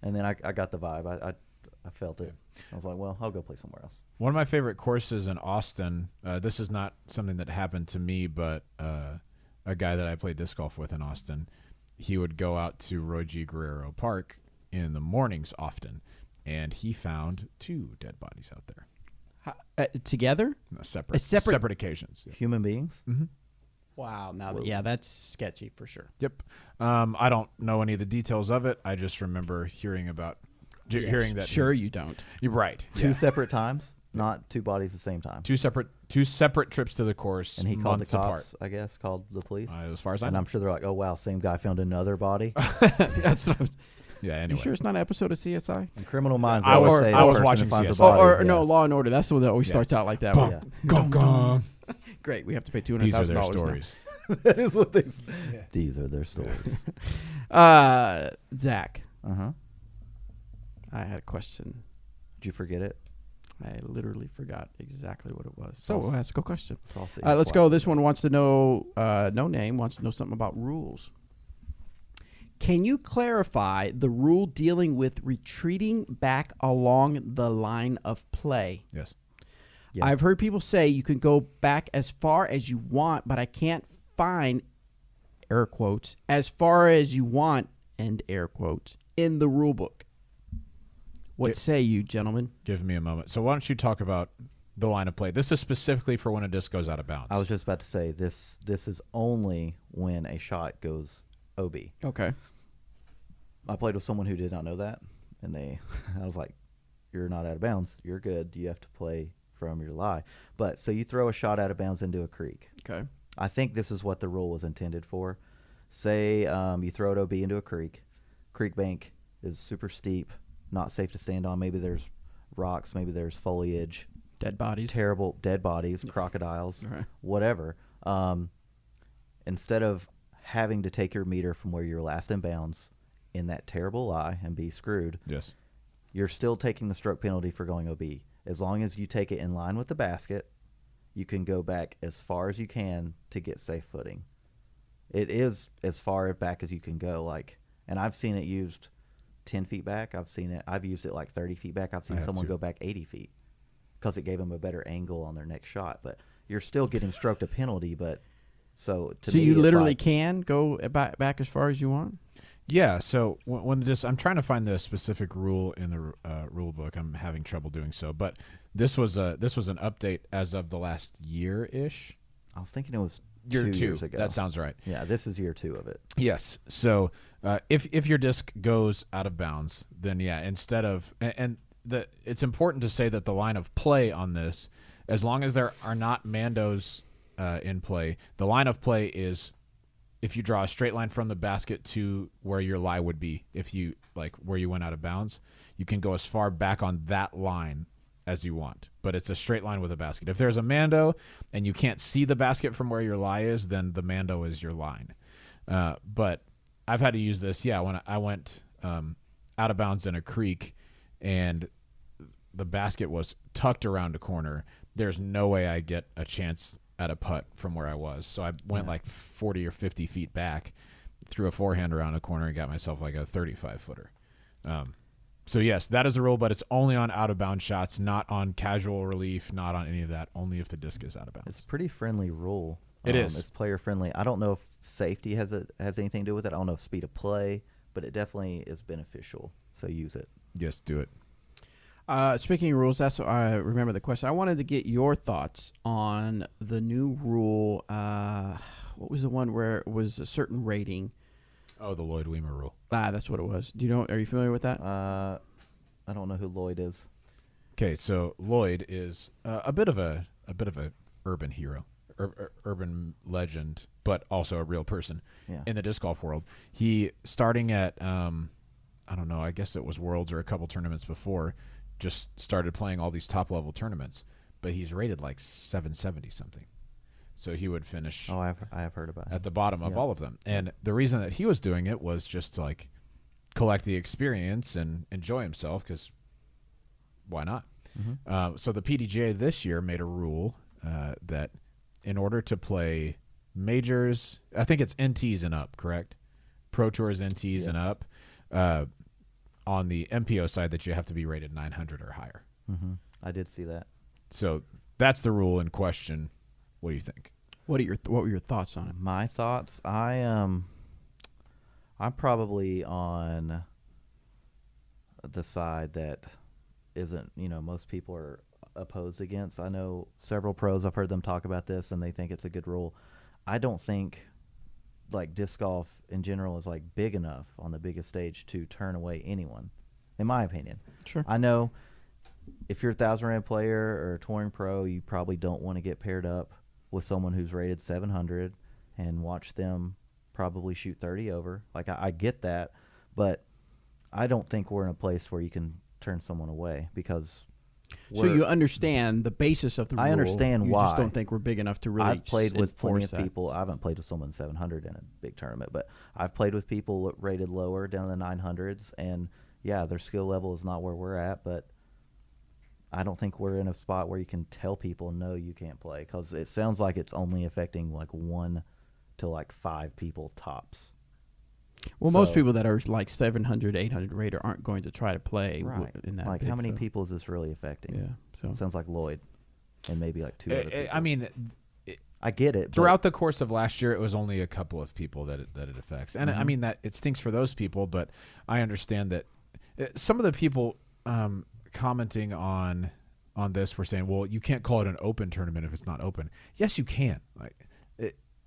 And then I got the vibe. I felt it. I was like, well, I'll go play somewhere else. One of my favorite courses in Austin, this is not something that happened to me, but a guy that I played disc golf with in Austin, he would go out to Roy G. Guerrero Park in the mornings often, and he found 2 dead bodies out there. Together? No, separate occasions. Yeah. Human beings? Mm-hmm. Wow. Yeah, that's sketchy for sure. Yep. I don't know any of the details of it. I just remember hearing about hearing that. Sure, you don't. You're right. 2 separate times, not 2 bodies at the same time. Two separate trips to the course. And he called the months cops, apart. I guess, called the police. As far as I And know. I'm sure they're like, oh, wow, same guy found another body. That's what I was. Yeah. Anyway. You sure it's not an episode of CSI? In Criminal Minds, I they always was- say I the was person watching who finds the CSI. body, Or yeah. no, Law and Order. That's the one that always Yeah. starts out like that. Bum, Yeah. gong, gong. Great. We have to pay $200,000. These are their now. stories. That is what they say. These are their stories. Zach, Uh-huh. I had a question. Did you forget it? I literally forgot exactly what it was. So I'll ask a question. Let's all see. Let's go. This one wants to know, no name, wants to know something about rules. Can you clarify the rule dealing with retreating back along the line of play? Yes. Yeah. I've heard people say you can go back as far as you want, but I can't find, air quotes, as far as you want, end air quotes, in the rule book. What say you, gentlemen? Give me a moment. So why don't you talk about the line of play? This is specifically for when a disc goes out of bounds. I was just about to say this is only when a shot goes OB. Okay. I played with someone who did not know that, and I was like, you're not out of bounds. You're good. You have to play from your lie. But so you throw a shot out of bounds into a creek. Okay. I think this is what the rule was intended for. Say you throw it OB into a creek. Creek bank is super steep, not safe to stand on. Maybe there's rocks. Maybe there's foliage. Dead bodies. Terrible dead bodies, crocodiles, Okay. whatever. Instead of having to take your meter from where you're last in bounds in that terrible lie and be screwed, Yes. you're still taking the stroke penalty for going OB. As long as you take it in line with the basket, you can go back as far as you can to get safe footing. It is as far back as you can go. And I've seen it used 10 feet back. I've used it like 30 feet back. I've seen have someone too. go back 80 feet because it gave them a better angle on their next shot. But you're still getting stroked a penalty. But so to So me, you it's literally like, can go back as far as you want? Yeah. So when I'm trying to find the specific rule in the rule book. I'm having trouble doing so. But this was an update as of the last year-ish. I was thinking it was Year 2 two. years ago. That sounds right. Yeah, this is year 2 of it. Yes. So if your disc goes out of bounds, then yeah, instead of it's important to say that the line of play on this, as long as there are not Mandos in play, the line of play is if you draw a straight line from the basket to where your lie would be, if you where you went out of bounds, you can go as far back on that line as you want, but it's a straight line with a basket. If there's a Mando and you can't see the basket from where your lie is, then the Mando is your line. But I've had to use this, when I went out of bounds in a creek and the basket was tucked around a corner. There's no way I get a chance at a putt from where I was. So I went like 40 or 50 feet back, threw a forehand around a corner and got myself like a 35-footer. So, yes, that is a rule, but it's only on out-of-bounds shots, not on casual relief, not on any of that, only if the disc is out of bounds. It's a pretty friendly rule. It is. It's player-friendly. I don't know if safety has anything to do with it. I don't know if speed of play, but it definitely is beneficial, so use it. Yes, do it. Speaking of rules, that's I remember the question. I wanted to get your thoughts on the new rule. What was the one where it was a certain rating? Oh, the Lloyd Weimer rule. That's what it was. Do you know? Are you familiar with that? I don't know who Lloyd is. Okay, so Lloyd is a bit of a urban hero, urban legend, but also a real person in the disc golf world. He, starting at I don't know, I guess it was Worlds or a couple tournaments before, just started playing all these top level tournaments, but he's rated like 770 something. So he would finish. Oh, I have heard about it. At the bottom of all of them. And the reason that he was doing it was just to like collect the experience and enjoy himself, because why not? Mm-hmm. So the PDGA this year made a rule that in order to play majors, I think it's NTs and up, correct? Pro Tours NTs and up. On the MPO side, that you have to be rated 900 or higher. Mm-hmm. I did see that. So that's the rule in question. What do you think? What were your thoughts on it? My thoughts, I'm probably on the side that isn't, most people are opposed against. I know several pros, I've heard them talk about this, and they think it's a good rule. I don't think like disc golf in general is like big enough on the biggest stage to turn away anyone, in my opinion. Sure. I know if you're a 1,000-rand player or a touring pro, you probably don't want to get paired up with someone who's rated 700 and watch them probably shoot 30 over. Like, I get that, but I don't think we're in a place where you can turn someone away, because so you understand the basis of the rule. I understand why. You just don't think we're big enough to really I've played with plenty of that. people. I haven't played with someone 700 in a big tournament, but I've played with people rated lower, down in the 900s, and yeah, their skill level is not where we're at, but I don't think we're in a spot where you can tell people, no, you can't play, because it sounds like it's only affecting like 1 to like 5 people tops. Well, most people that are like 700, 800 rated aren't going to try to play in that. Like, big, how many people is this really affecting? Yeah, so it sounds like Lloyd and maybe like 2 other people. I mean, I get it. Throughout the course of last year, it was only a couple of people that it affects. And I mean, that it stinks for those people, but I understand that some of the people commenting on this were saying, well, you can't call it an open tournament if it's not open. Yes, you can. Like,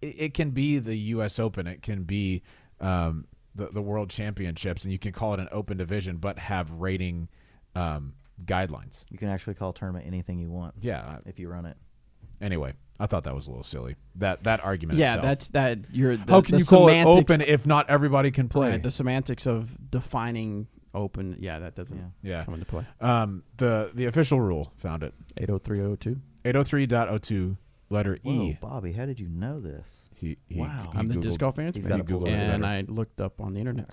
it can be the U.S. Open. It can be the World Championships, and you can call it an open division, but have rating guidelines. You can actually call a tournament anything you want. Yeah, if you run it. Anyway, I thought that was a little silly. That argument. Yeah, itself. that's that. How can you call it open if not everybody can play? Right, the semantics of defining open. Yeah, that doesn't come into play. The official rule found it. 803.02. 803.02. Letter E. Whoa, Bobby, how did you know this? Wow. I'm the disc golf fan, and I looked up on the internet.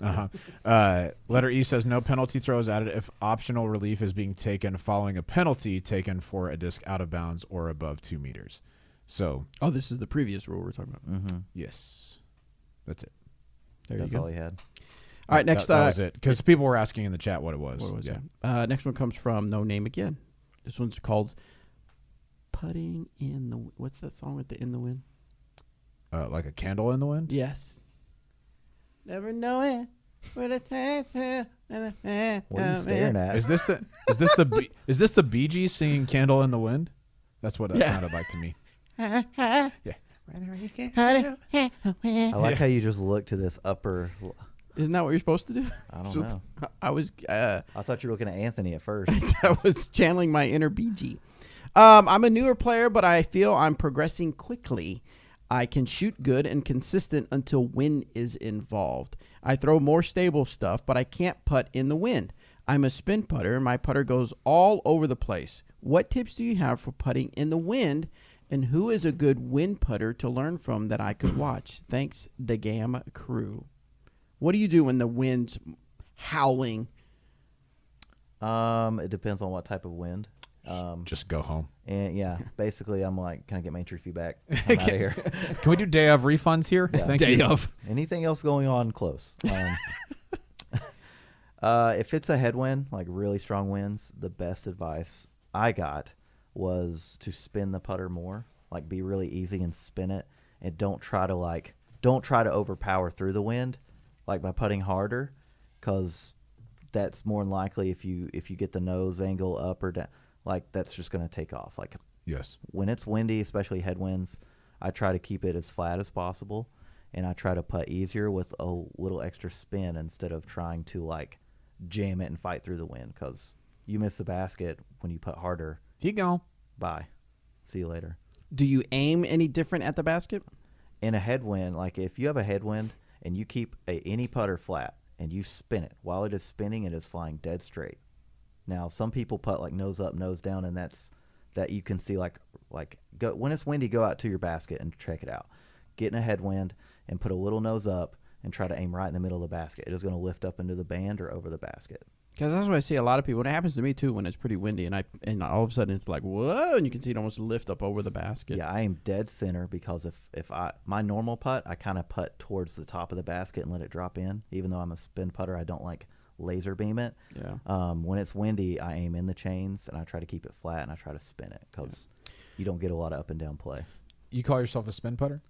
Letter E says no penalty throw is added if optional relief is being taken following a penalty taken for a disc out of bounds or above 2 meters. So. Oh, this is the previous rule we're talking about. Mm-hmm. Yes. That's it. That's all he had. All right, next. That was it. Because people were asking in the chat what it was. What was it? Next one comes from No Name Again. This one's called Putting in the. What's that song with the In the Wind? Like a candle in the wind? Yes. Never know it. What are you staring at? Is this the Bee Gees singing "Candle in the Wind"? That's what it sounded like to me. I like how you just look to this upper. Isn't that what you're supposed to do? I don't know. I thought you were looking at Anthony at first. I was channeling my inner BG. I'm a newer player, but I feel I'm progressing quickly. I can shoot good and consistent until wind is involved. I throw more stable stuff, but I can't putt in the wind. I'm a spin putter, and my putter goes all over the place. What tips do you have for putting in the wind, and who is a good wind putter to learn from that I could watch? Thanks, the Gam crew. What do you do when the wind's howling? It depends on what type of wind. Just go home. And yeah, basically, I'm like, can I get my entry fee back? I'm out of here. Can we do day of refunds here? Yeah. Thank Day you. of. Anything else going on? Close. If it's a headwind, like really strong winds, the best advice I got was to spin the putter more, like be really easy and spin it, and don't try to overpower through the wind, like by putting harder, because that's more than likely if you get the nose angle up or down, like that's just going to take off. Like Yes. when it's windy, especially headwinds, I try to keep it as flat as possible, and I try to putt easier with a little extra spin instead of trying to like jam it and fight through the wind, because you miss the basket when you putt harder. Keep going. Bye. See you later. Do you aim any different at the basket? In a headwind, like if you have a headwind and you keep any putter flat and you spin it, while it is spinning, it is flying dead straight. Now, some people putt like nose up, nose down, and that you can see like go when it's windy, go out to your basket and check it out. Get in a headwind and put a little nose up and try to aim right in the middle of the basket. It is going to lift up into the band or over the basket. Because that's what I see a lot of people. And it happens to me too when it's pretty windy, and all of a sudden it's like whoa, and you can see it almost lift up over the basket. Yeah, I aim dead center, because if my normal putt, I kind of putt towards the top of the basket and let it drop in. Even though I'm a spin putter, I don't like laser beam it. Yeah. When it's windy, I aim in the chains and I try to keep it flat and I try to spin it, because you don't get a lot of up and down play. You call yourself a spin putter?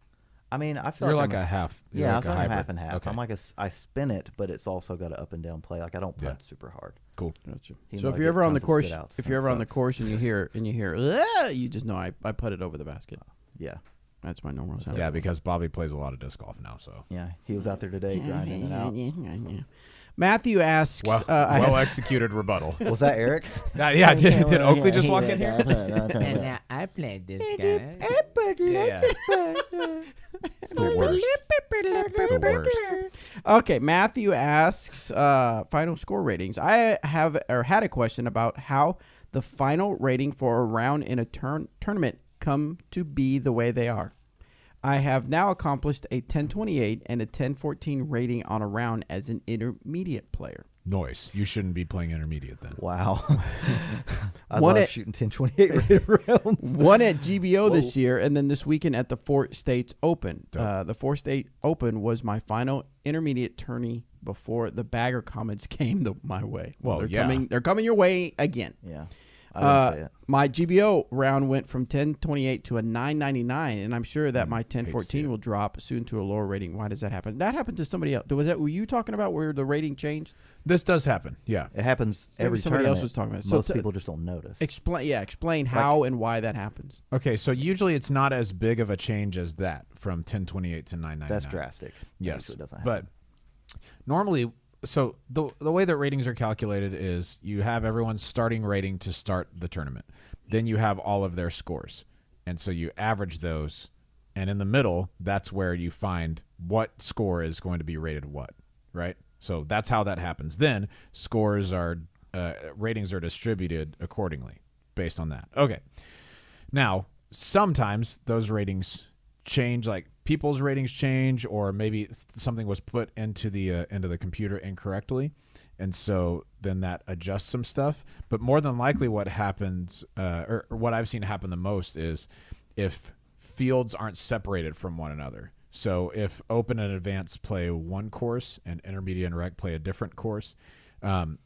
I mean, I feel You're like like I'm a half. Yeah, I like feel a like I'm hybrid. half and half. Okay. I'm like I spin it, but it's also got an up and down play. Like I don't putt super hard. Cool. Gotcha. Even So though if I you're get ever on the tons of course, spit-outs, if that you're ever on the sucks. course and you hear "Ah," you just know I put it over the basket. Yeah, That's my normal sound. Yeah, because Bobby plays a lot of disc golf now. So yeah. He was out there today grinding it out. Matthew asks, well executed rebuttal. Was that Eric? Yeah. Did Oakley just walk in here? And now I played this guy. Yeah. It's the worst. It's the worst. Okay, Matthew asks final score ratings. I had a question about how the final rating for a round in a tournament come to be the way they are. I have now accomplished a 1028 and a 1014 rating on a round as an intermediate player. Noise. You shouldn't be playing intermediate then. Wow. I One love at- shooting 1028 rated rounds. One at GBO this year, and then this weekend at the Four States Open. The Four State Open was my final intermediate tourney before the bagger comments came my way. Well, they're coming your way again. Yeah. I didn't say it. My GBO round went from 1028 to a 999, and I'm sure that my hate to see 1014 it. will drop soon to a lower rating. Why does that happen? That happened to somebody else. Were you talking about where the rating changed? This does happen. Yeah. It happens Maybe every somebody tournament. else was talking about it. So Most t- people just don't notice. Explain how and why that happens. Okay, so usually it's not as big of a change as that from 1028 to 999. That's drastic. Yes, Usually doesn't but happen. normally, so the way that ratings are calculated is you have everyone's starting rating to start the tournament. Then you have all of their scores, and so you average those, and in the middle, that's where you find what score is going to be rated what, right? So that's how that happens. Then scores are ratings are distributed accordingly based on that. Okay, now sometimes those ratings change, like people's ratings change, or maybe something was put into the computer incorrectly, and so then that adjusts some stuff. But more than likely what happens, or what I've seen happen the most, is if fields aren't separated from one another. So if open and advanced play one course and intermediate and rec play a different course,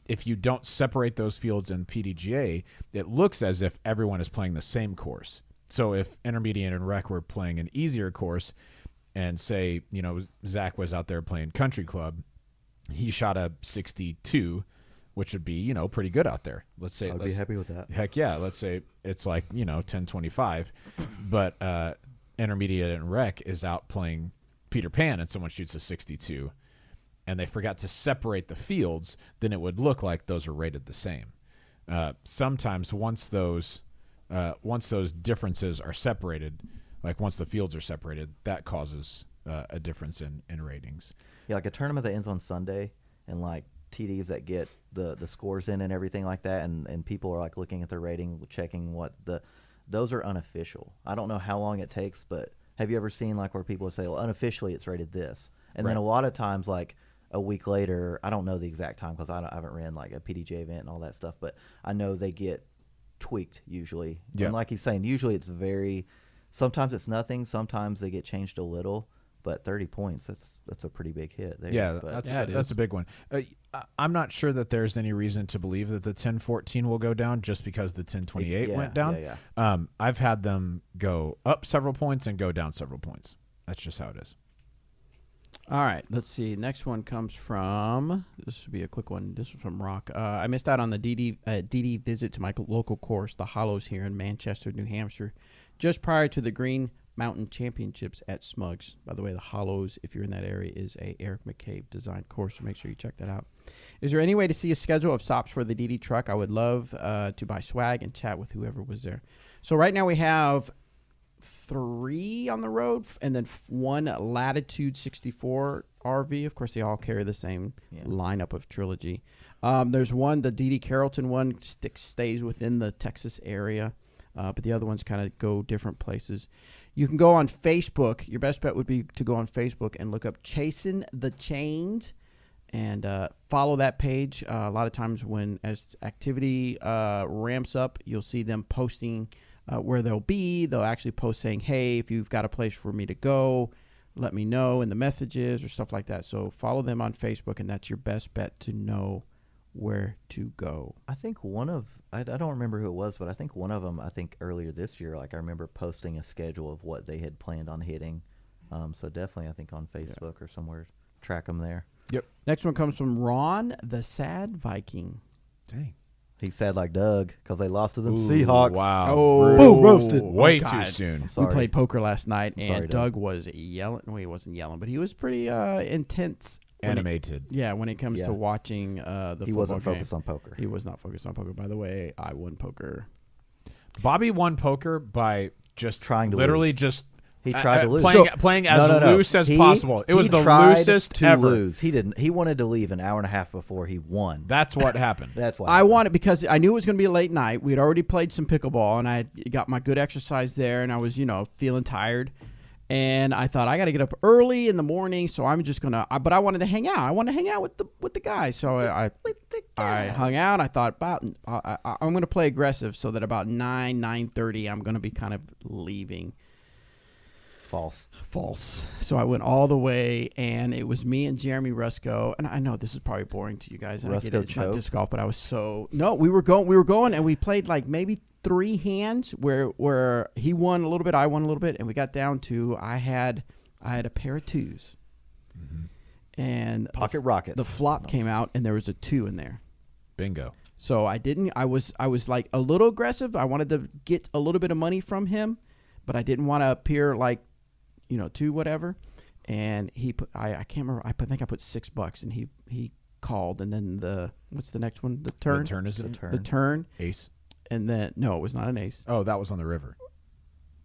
if you don't separate those fields in PDGA, it looks as if everyone is playing the same course. So if intermediate and rec were playing an easier course, and say, Zach was out there playing country club, he shot a 62, which would be, pretty good out there. Let's say, I'd be happy with that. Heck yeah. Let's say it's like, 1025, but intermediate and rec is out playing Peter Pan and someone shoots a 62 and they forgot to separate the fields, then it would look like those are rated the same. Sometimes once those differences are separated, like once the fields are separated, that causes a difference in ratings. Yeah, like a tournament that ends on Sunday and like TDs that get the scores in and everything like that, and people are like looking at their rating, checking those are unofficial. I don't know how long it takes, but have you ever seen like where people say, well, unofficially it's rated this, and then a lot of times like a week later, I don't know the exact time because I haven't ran like a PDJ event and all that stuff, but I know they get tweaked usually. Yeah. And like he's saying, usually it's sometimes it's nothing, sometimes they get changed a little. But 30 points, that's a pretty big hit there. Yeah, that's a big one. I'm not sure that there's any reason to believe that the 1014 will go down just because the 1028 went down. Yeah. I've had them go up several points and go down several points. That's just how it is. All right, let's see. Next one comes from, this should be a quick one. This was from Rock. I missed out on the DD visit to my local course, the Hollows here in Manchester, New Hampshire, just prior to the Green Mountain Championships at Smugs. By the way, the Hollows, if you're in that area, is a Eric McCabe designed course, so make sure you check that out. Is there any way to see a schedule of stops for the DD truck? I would love to buy swag and chat with whoever was there. So right now we have 3 on the road and then 1 Latitude 64 RV. Of course, they all carry the same lineup of Trilogy. There's one, the DD Carrollton one, stays within the Texas area. But the other ones kind of go different places. You can go on Facebook. Your best bet would be to go on Facebook and look up Chasing the Chains and follow that page. A lot of times as activity ramps up, you'll see them posting where they'll be. They'll actually post saying, hey, if you've got a place for me to go, let me know in the messages or stuff like that. So follow them on Facebook, and that's your best bet to know where to go. I think I don't remember who it was, but I think one of them, earlier this year, like I remember posting a schedule of what they had planned on hitting. So definitely, I think on Facebook or somewhere, track them there. Yep. Next one comes from Ron, the Sad Viking. Dang. He's sad like Doug because they lost to them Seahawks. Wow. Oh, boom, roasted. Way too soon. We played poker last night, and sorry, Doug was yelling. Well, he wasn't yelling, but he was pretty intense. Animated. When it comes to watching the football He wasn't game. focused on poker. He was not focused on poker. By the way, I won poker. Bobby won poker by just trying to literally lose. just He tried to lose. Playing as loose as possible. It was the tried loosest to ever. lose. He didn't. He wanted to leave an hour and a half before he won. That's what happened. That's why I wanted, because I knew it was going to be a late night. We'd already played some pickleball, and I got my good exercise there, and I was, feeling tired. And I thought I got to get up early in the morning, so I'm just gonna. But I wanted to hang out. I wanted to hang out with the guys. So I hung out. I thought I'm gonna play aggressive, so that about 9:30 I'm gonna be kind of leaving. False. So I went all the way, and it was me and Jeremy Rusko. And I know this is probably boring to you guys. And I get it. It's not disc golf, but I was we were going, and we played like maybe 3 hands where he won a little bit, I won a little bit, and we got down to I had a pair of 2s, and Pocket rockets. The flop came out, and there was a 2 in there. Bingo. So I didn't. I was like a little aggressive. I wanted to get a little bit of money from him, but I didn't want to appear like 2 whatever. And he put I can't remember. I think I put $6, and he called, and then what's the next one? The turn. The turn is it? The turn. Ace. And then, no, it was not an ace. Oh, that was on the river.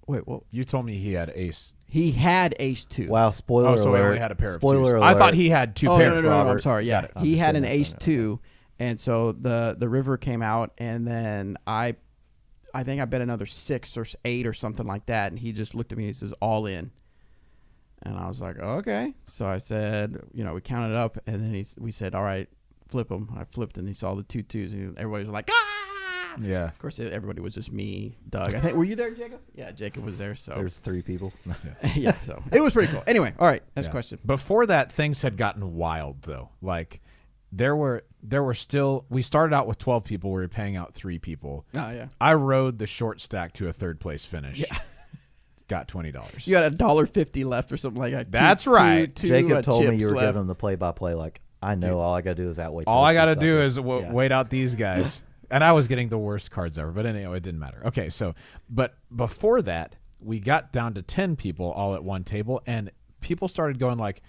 Wait, what? You told me he had ace. He had ace 2. Wow, spoiler alert. Oh, so he only had a pair of Spoiler 2s. alert. I thought he had 2 pairs. No, I'm sorry. Yeah, he had an ace 2, and so the river came out, and then I think I bet another 6 or 8 or something like that, and he just looked at me and he says, all in. And I was like, okay. So I said, we counted up, and then we said, all right, flip them. I flipped, and he saw the 2 2s, and everybody was like, ah! Yeah. Of course, everybody was just me, Doug. I think, were you there, Jacob? Yeah, Jacob was there. So There's 3 people. yeah, so it was pretty cool. Anyway, all right, next question. Before that, things had gotten wild, though. Like, there were still, we started out with 12 people. We were paying out 3 people. Oh, yeah. I rode the short stack to a 3rd place finish. Yeah. Got $20. You got $1.50 left or something like that. That's right. Jacob told me you were left. giving him the play-by-play. Like, I know all I got to do is outweigh. All I got to do is wait out these guys. And I was getting the worst cards ever. But anyway, it didn't matter. Okay, so, but before that, we got down to 10 people all at one table. And people started going like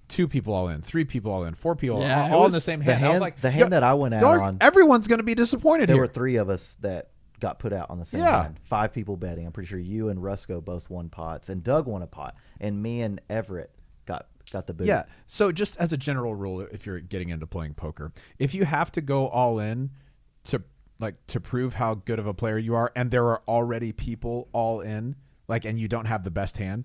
2 people all in, 3 people all in, 4 people all in the same hand. I was like, the hand that I went out on, everyone's going to be disappointed there here. were 3 of us that got put out on the same hand. 5 people betting. I'm pretty sure you and Rusko both won pots, and Doug won a pot, and me and Everett got got the boot. Yeah. So just as a general rule, if you're getting into playing poker, if you have to go all in to prove how good of a player you are, and there are already people all in, and you don't have the best hand,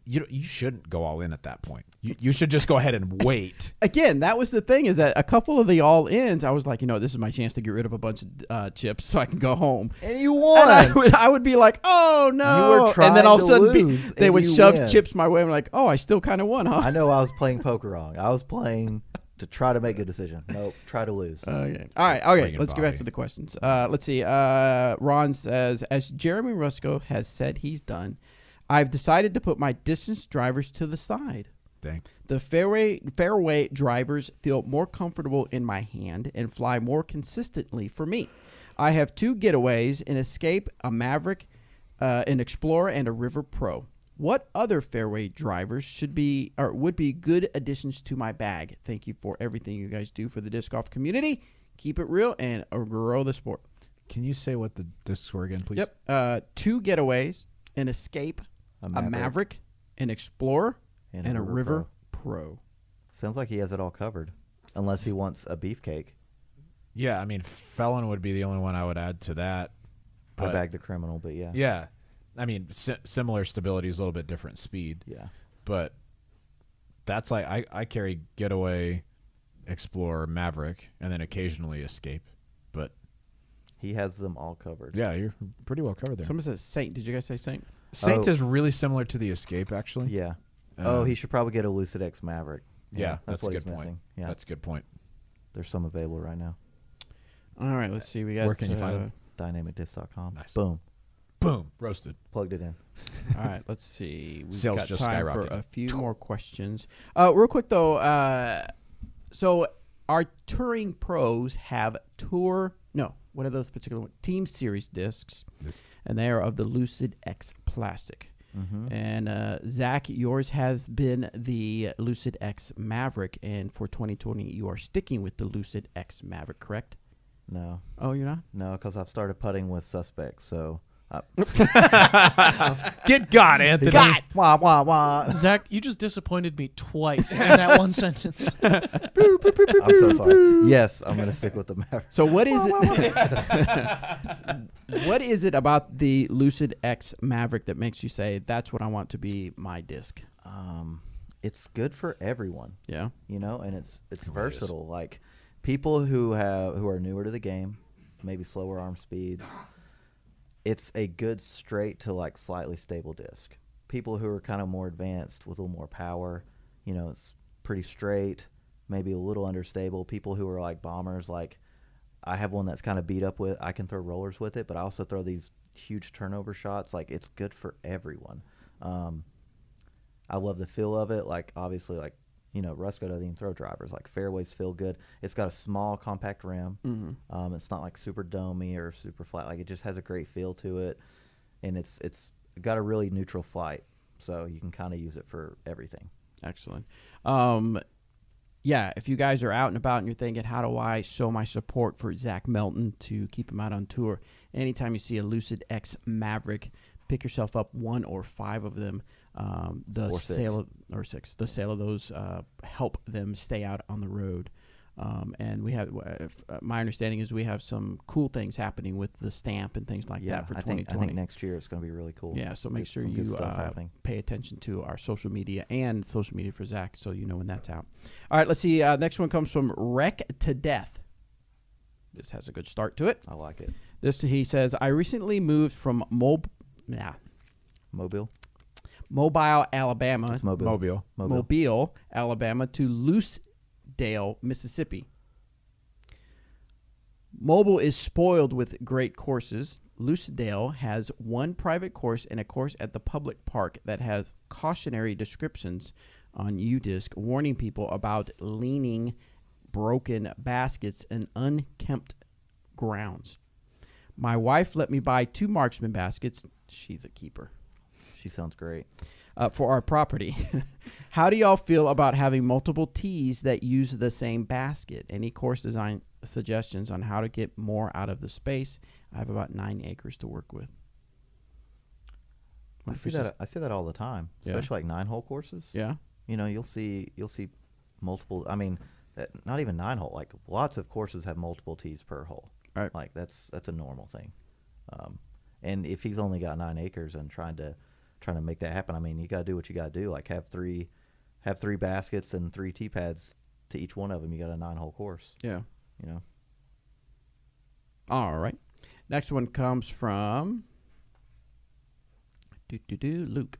you shouldn't go all in at that point. You should just go ahead and wait. Again, that was the thing, is that a couple of the all-ins, I was like, this is my chance to get rid of a bunch of chips so I can go home. And you won. And I would be like, oh, no. You were trying and then all of a to sudden, lose, they and would you shove win. chips my way. I'm like, oh, I still kind of won, huh? I know I was playing poker wrong. I was playing to try to make a decision. Nope, try to lose. Okay. All right. Okay. Friggin' Let's get back Bobby. to the questions. Let's see. Ron says, as Jeremy Rusko has said he's done, I've decided to put my distance drivers to the side. Dang. The fairway drivers feel more comfortable in my hand and fly more consistently for me. I have 2 getaways, an Escape, a Maverick, an Explorer, and a River Pro. What other fairway drivers would be good additions to my bag? Thank you for everything you guys do for the disc golf community. Keep it real and grow the sport. Can you say what the discs were again, please? Yep. 2 getaways, an Escape, a Maverick, an Explorer, and a River Pro. Sounds like he has it all covered, unless he wants a beefcake. Yeah, I mean, Felon would be the only one I would add to that. I bag the criminal, but yeah. Yeah. I mean, similar stability is a little bit different speed. Yeah. But that's like, I carry Getaway, Explorer, Maverick, and then occasionally Escape. But He has them all covered. yeah, you're pretty well covered there. Someone says Saint. Did you guys say Saint? Saint Oh. is really similar to the Escape, actually. Yeah. Um, He should probably get a Lucid X Maverick. Yeah, that's a what good he's point. missing. Yeah, That's a good point. there's some available right now. All right, let's see. We got. Where can you find them? DynamicDisc.com. Nice. Boom. Boom, roasted. Plugged it in. All right, let's see. We've Sales got just time for skyrocketed. a few more questions. Real quick though, so our touring pros have what are those particular ones? Team Series discs, Yes. and they are of the Lucid X plastic. And Zach, yours has been the Lucid X Maverick, and for 2020, you are sticking with the Lucid X Maverick, correct? No, Oh, you're not? no, because I've started putting with suspects. So Get got, Anthony. wah wah wah. Zach, you just disappointed me twice in that one sentence. I'm so sorry. Yes, I'm gonna stick with the Maverick. So what is it? What is it about the Lucid X Maverick that makes you say that's what I want to be my disc? It's good for everyone, Yeah. and it's versatile. Like people who are newer to the game, maybe slower arm speeds. It's a good straight to like slightly stable disc. People who are kind of more advanced with a little more power, it's pretty straight, maybe a little understable. People who are like bombers, like I have one that's kind of beat up with. I can throw rollers with it, but I also throw these huge turnover shots. Like it's good for everyone. I love the feel of it. Like obviously, like Rusko doesn't even throw drivers. Like fairways feel good. It's got a small, compact rim. It's not like super domey or super flat. Like it just has a great feel to it, and it's got a really neutral flight, so you can kind of use it for everything. Excellent. Yeah, if you guys are out and about and you're thinking, how do I show my support for Zach Melton to keep him out on tour? Anytime you see a Lucid X Maverick, pick yourself up 1 or 5 of them. The Or sale of those help them stay out on the road. And we have, my understanding is we have some cool things happening with the stamp and things like that for I 2020. think next year it's going to be really cool. Yeah, so make Get sure some good you stuff happening. pay attention to our social media and social media for Zach so you know when that's out. All right, let's see. Next one comes from Wreck to Death. This has a good start to it. I like it. He says, I recently moved from Mobile. Mobile, Alabama. It's Mobile. Mobile, Alabama to Lucedale, Mississippi. Mobile is spoiled with great courses. Lucedale has one private course and a course at the public park that has cautionary descriptions on UDisc warning people about leaning, broken baskets, and unkempt grounds. My wife let me buy 2 marksman baskets. She's a keeper. She sounds great. For our property. How do y'all feel about having multiple tees that use the same basket? Any course design suggestions on how to get more out of the space? I have about 9 acres to work with. I see that all the time, Yeah. especially like 9-hole courses. Yeah. you'll see multiple. I mean, not even 9-hole. Like lots of courses have multiple tees per hole. Right. Like that's a normal thing. And if he's only got 9 acres and trying to make that happen, I mean, you got to do what you got to do. Like have three baskets and 3 tee pads to each one of them. You got a 9-hole course. Yeah. All right. Next one comes from Luke.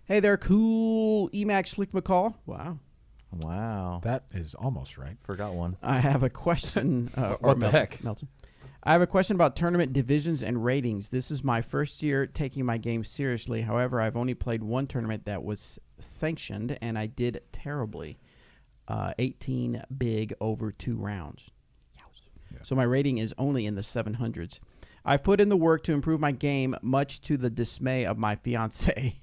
Hey there, cool Emacs Slick McCall. Wow. That is almost right. Forgot one. I have a question. What the heck? Melton. I have a question about tournament divisions and ratings. This is my first year taking my game seriously. However, I've only played one tournament that was sanctioned, and I did terribly. 18 big over 2 rounds. Yeah. So my rating is only in the 700s. I've put in the work to improve my game, much to the dismay of my fiance.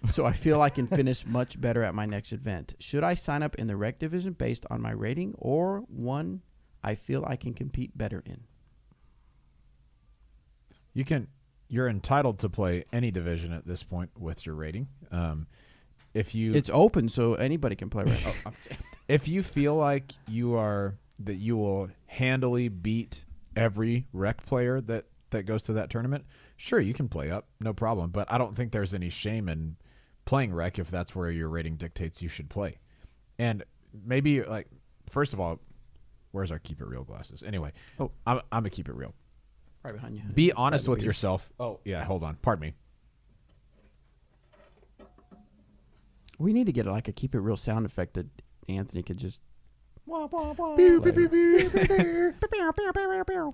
So I feel I can finish much better at my next event. Should I sign up in the rec division based on my rating, or one I feel I can compete better in? You're entitled to play any division at this point with your rating. It's open, so anybody can play. Right? If you feel like you will handily beat every rec player that goes to that tournament, sure, you can play up, no problem. But I don't think there's any shame in playing rec if that's where your rating dictates you should play. And maybe, like, first of all, where's our Keep It Real glasses? Anyway, I'm going to keep it real. Right behind you. Be honest with yourself. Oh, yeah, hold on. Pardon me. We need to get like a Keep It Real sound effect that Anthony could just... All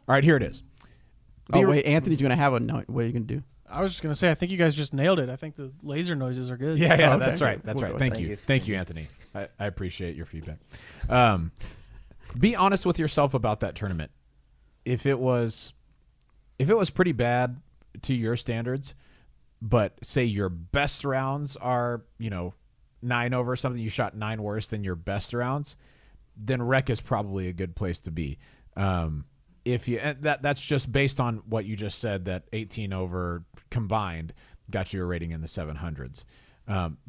right, here it is. Wait, Anthony's going to have a note. What are you going to do? I was just going to say, I think you guys just nailed it. I think the laser noises are good. Yeah, okay. That's right. That's We'll right. go. Thank you, Anthony. I appreciate your feedback. Be honest with yourself about that tournament. If it was pretty bad to your standards, but say your best rounds are, 9 over something, you shot 9 worse than your best rounds, then rec is probably a good place to be. That's just based on what you just said, that 18 over combined got you a rating in the 700s.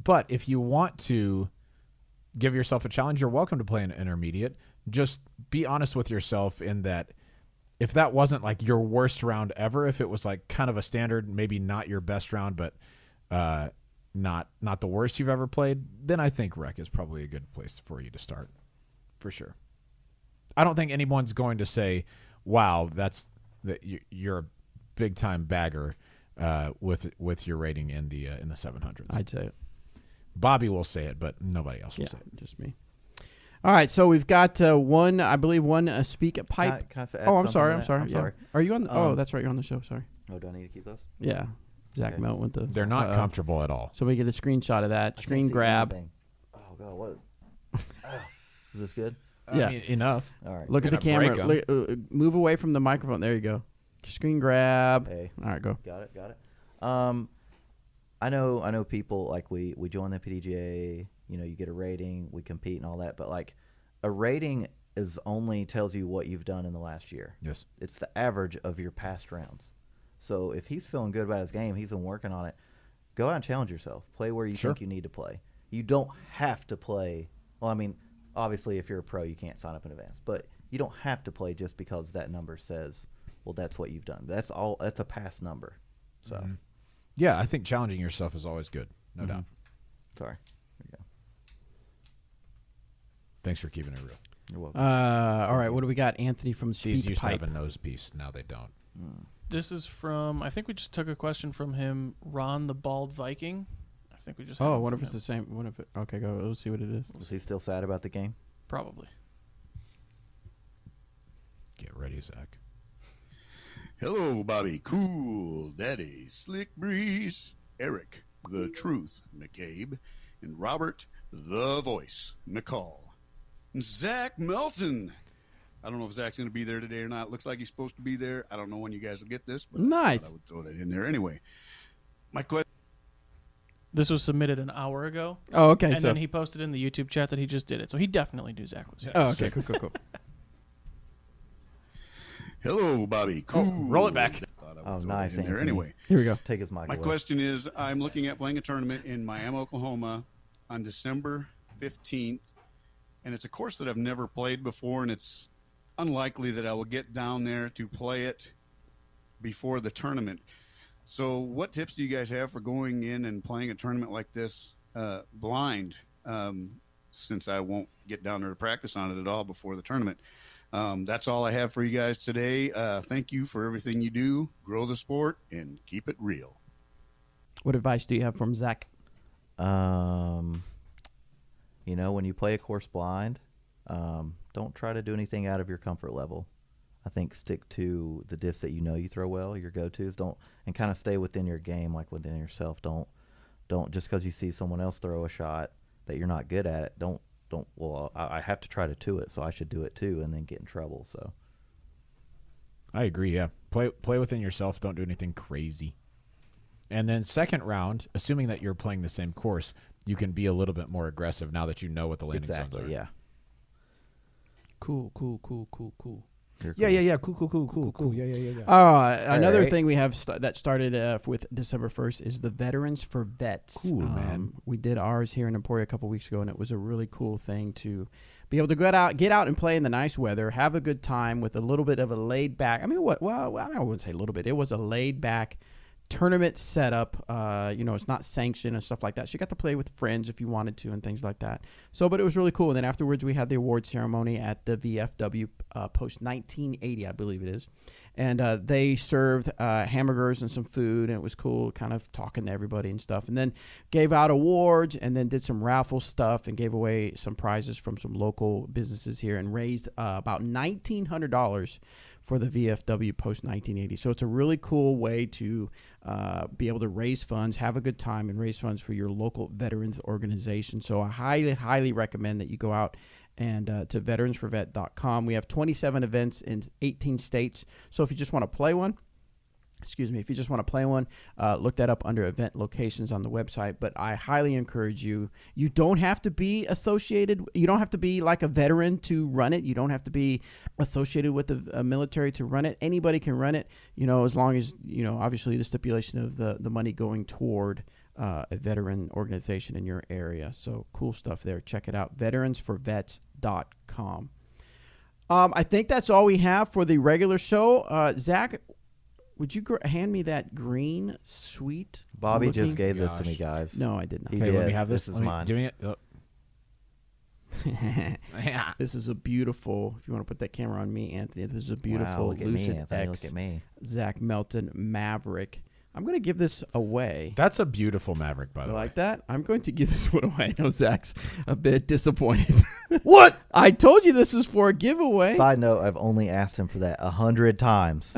But if you want to give yourself a challenge, you're welcome to play an intermediate. Just be honest with yourself in that if that wasn't like your worst round ever, if it was like kind of a standard, maybe not your best round, but not the worst you've ever played, then I think rec is probably a good place for you to start, for sure. I don't think anyone's going to say, "Wow, you're a big time bagger," with your rating in the 700s. I'd say it. Bobby will say it, but nobody else will say it. Just me. All right, so we've got one speak pipe. Can I say, I'm sorry. I'm sorry. Are you on? That's right. You're on the show. Sorry. Oh, do I need to keep those? Yeah. Zach Okay. Melton with the. They're not comfortable at all. So we get a screenshot of that. I can't Screen see grab. anything. Oh God, what? Is this good? Yeah. I mean, enough. All right. Look at the Gonna break camera. 'em. Move away from the microphone. There you go. Screen grab. Hey. All right, go. Got it. I know people, like we join the PDGA, you get a rating, we compete and all that, but like a rating is only tells you what you've done in the last year. Yes. It's the average of your past rounds. So if he's feeling good about his game, he's been working on it, go out and challenge yourself. Play where you Sure. think you need to play. You don't have to play. Well, I mean, obviously if you're a pro, you can't sign up in advance, but you don't have to play just because that number says, well, that's what you've done. That's a past number. So. Mm-hmm. Yeah, I think challenging yourself is always good. No doubt. Sorry. There you go. Thanks for keeping it real. You're welcome. All right, what do we got? Anthony from These Speak used to Pipe. have a nose piece. Now they don't. This is from, I think we just took a question from him, Ron the Bald Viking. I think we just. had Oh, it what from if it's him. the same? What if it? Okay, go. Let's see what it is. Is he still sad about the game? Probably. Get ready, Zach. Hello, Bobby Cool, Daddy, Slick Breeze, Eric, The Truth, McCabe, and Robert, The Voice, McCall. And Zach Melton. I don't know if Zach's going to be there today or not. Looks like he's supposed to be there. I don't know when you guys will get this, but Nice. I would throw that in there anyway. My question. This was submitted an hour ago, Oh, okay. and So. then he posted in the YouTube chat that he just did it. So he definitely knew Zach was here. Oh, okay. Cool. Hello, Bobby Cool. roll it back. Thought I would Oh, throw nice, that in there Anthony. anyway. Here we go. Take his mic My away. question is, I'm looking at playing a tournament in Miami, Oklahoma on December 15th, and it's a course that I've never played before, and it's unlikely that I will get down there to play it before the tournament. So what tips do you guys have for going in and playing a tournament like this blind, since I won't get down there to practice on it at all before the tournament? That's all I have for you guys today. Thank you for everything you do. Grow the sport and keep it real. What advice do you have from Zach? When you play a course blind, don't try to do anything out of your comfort level. I think stick to the discs that you throw well, your go-tos. And kind of stay within your game, like within yourself. Don't just because you see someone else throw a shot that you're not good at it. I have to try to do it, so I should do it too, and then get in trouble. So I agree. Yeah, play within yourself. Don't do anything crazy. And then second round, assuming that you're playing the same course, you can be a little bit more aggressive now that you know what the landing zones are. Yeah. Cool. Yeah. Cool. Yeah. Another right. thing we have that started with December 1st is the Veterans for Vets. Cool, man. We did ours here in Emporia a couple weeks ago, and it was a really cool thing to be able to get out and play in the nice weather, have a good time with a little bit of a laid back. I wouldn't say a little bit. It was a laid back tournament setup. It's not sanctioned and stuff like that. So you got to play with friends if you wanted to and things like that. But it was really cool. And then afterwards, we had the award ceremony at the VFW Post 1980, I believe it is. And they served hamburgers and some food, and it was cool, kind of talking to everybody and stuff. And then gave out awards, and then did some raffle stuff and gave away some prizes from some local businesses here, and raised about $1,900 for the VFW Post 1980. So it's a really cool way to be able to raise funds, have a good time, and raise funds for your local veterans organization. So I highly, highly recommend that you go out and to veteransforvet.com. We have 27 events in 18 states. So if you just want to play one, look that up under event locations on the website. But I highly encourage you. You don't have to be associated. You don't have to be like a veteran to run it. You don't have to be associated with the military to run it. Anybody can run it, as long as, obviously the stipulation of the money going toward a veteran organization in your area. So cool stuff there. Check it out. veteransforvets.com. I think that's all we have for the regular show. Zach, would you hand me that green, sweet Bobby looking? just gave this to me, guys. No, I did not. He Okay, did. let me have this. This is mine. Give me it. Oh. This is a beautiful, if you want to put that camera on me, Anthony, this is a beautiful Wow, look at Lucid me, Anthony, X look at me. Zach Melton Maverick. I'm going to give this away. That's a beautiful Maverick, by You the way. like that? I'm going to give this one away. I know Zach's a bit disappointed. What? I told you this was for a giveaway. Side note, I've only asked him for that 100 times.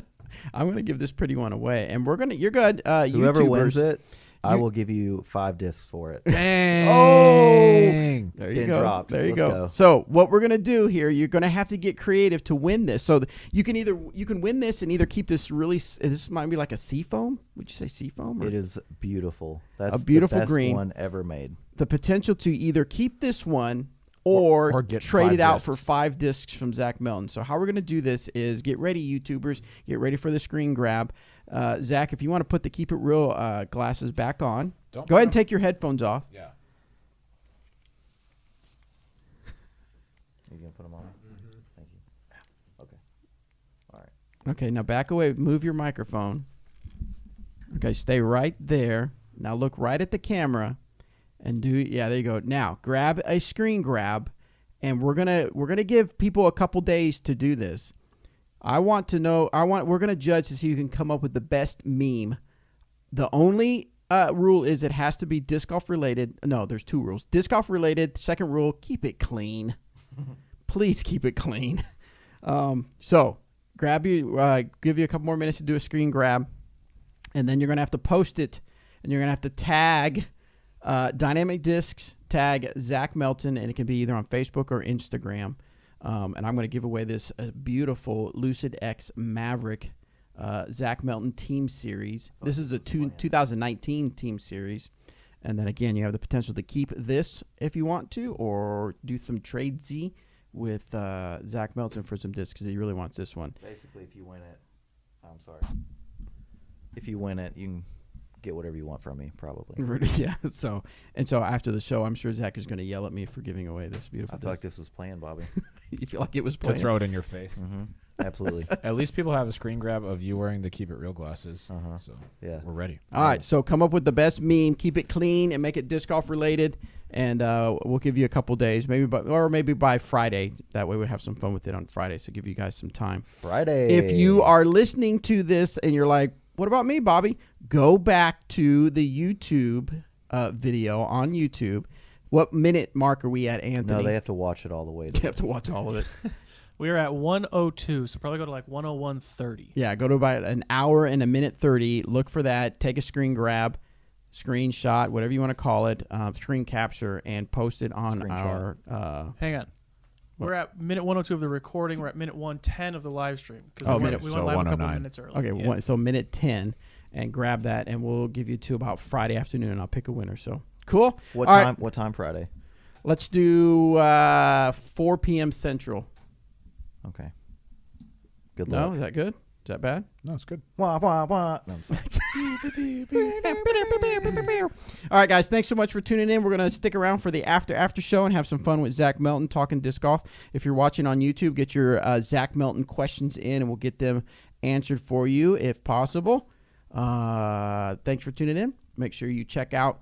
I'm going to give this pretty one away, and you're good. Whoever YouTubers, wins it, I will give you 5 discs for it. Dang. Oh, there you Getting go. dropped. There you Let's go. go. So what we're gonna do here, you're gonna have to get creative to win this. So you can win this and either keep this really. This might be like a seafoam. Would you say seafoam? It is beautiful. That's A beautiful the best green. one ever made. The potential to either keep this one or get trade 5 it out discs. for 5 discs from Zach Melton. So how we're gonna do this is get ready, YouTubers. Get ready for the screen grab. Zach, if you want to put the Keep It Real glasses back on, go ahead and take your headphones off. Yeah. You gonna put them on? Mm-hmm. Thank you. Okay. All right. Okay, now back away. Move your microphone. Okay, stay right there. Now look right at the camera and there you go. Now grab a screen grab, and we're gonna give people a couple days to do this. We're gonna judge to see who can come up with the best meme. The only rule is it has to be disc golf related. No, there's 2 rules. Disc golf related. Second rule, keep it clean. Please keep it clean. So give you a couple more minutes to do a screen grab, and then you're gonna have to post it, and you're gonna have to tag Dynamic Discs, tag Zach Melton, and it can be either on Facebook or Instagram. And I'm going to give away this beautiful Lucid X Maverick Zach Melton Team Series. This is a 2019 Team Series. And then again, you have the potential to keep this if you want to, or do some tradesy with Zach Melton for some discs because he really wants this one. Basically, if you win it, I'm sorry. If you win it, you can get whatever you want from me, probably. Yeah. So after the show, I'm sure Zach is going to yell at me for giving away this beautiful. I feel like this was planned, Bobby. You feel like it was To planned? throw it in your face. Mm-hmm. Absolutely. At least people have a screen grab of you wearing the Keep It Real glasses. Uh-huh. So Yeah. we're ready. All right. So come up with the best meme, keep it clean, and make it disc golf related. And we'll give you a couple days, maybe by Friday. That way we have some fun with it on Friday. So give you guys some time. Friday. If you are listening to this and you're like, what about me, Bobby? Go back to the YouTube video on YouTube. What minute mark are we at, Anthony? No, they have to watch it all the way. You have to watch all of it. We are at 102, so probably go to like 101:30. Yeah, go to about an hour and a minute 30. Look for that. Take a screen grab, screenshot, whatever you want to call it, screen capture, and post it on Screenshot. our. Hang on. We're at minute 102 of the recording. We're at minute 110 of the live stream. Oh, we minute- went so live a couple 109. minutes early. Okay, Yeah. so minute 10, and grab that, and we'll give you to about Friday afternoon, and I'll pick a winner. So cool. What All time? right. What time Friday? Let's do 4 p.m. Central. Okay. Good No, luck. is that good? Is that bad? No, it's good. Wah, wah, wah. No, I'm sorry. All right, guys. Thanks so much for tuning in. We're going to stick around for the after show and have some fun with Zach Melton talking disc golf. If you're watching on YouTube, get your Zach Melton questions in, and we'll get them answered for you if possible. Thanks for tuning in. Make sure you check out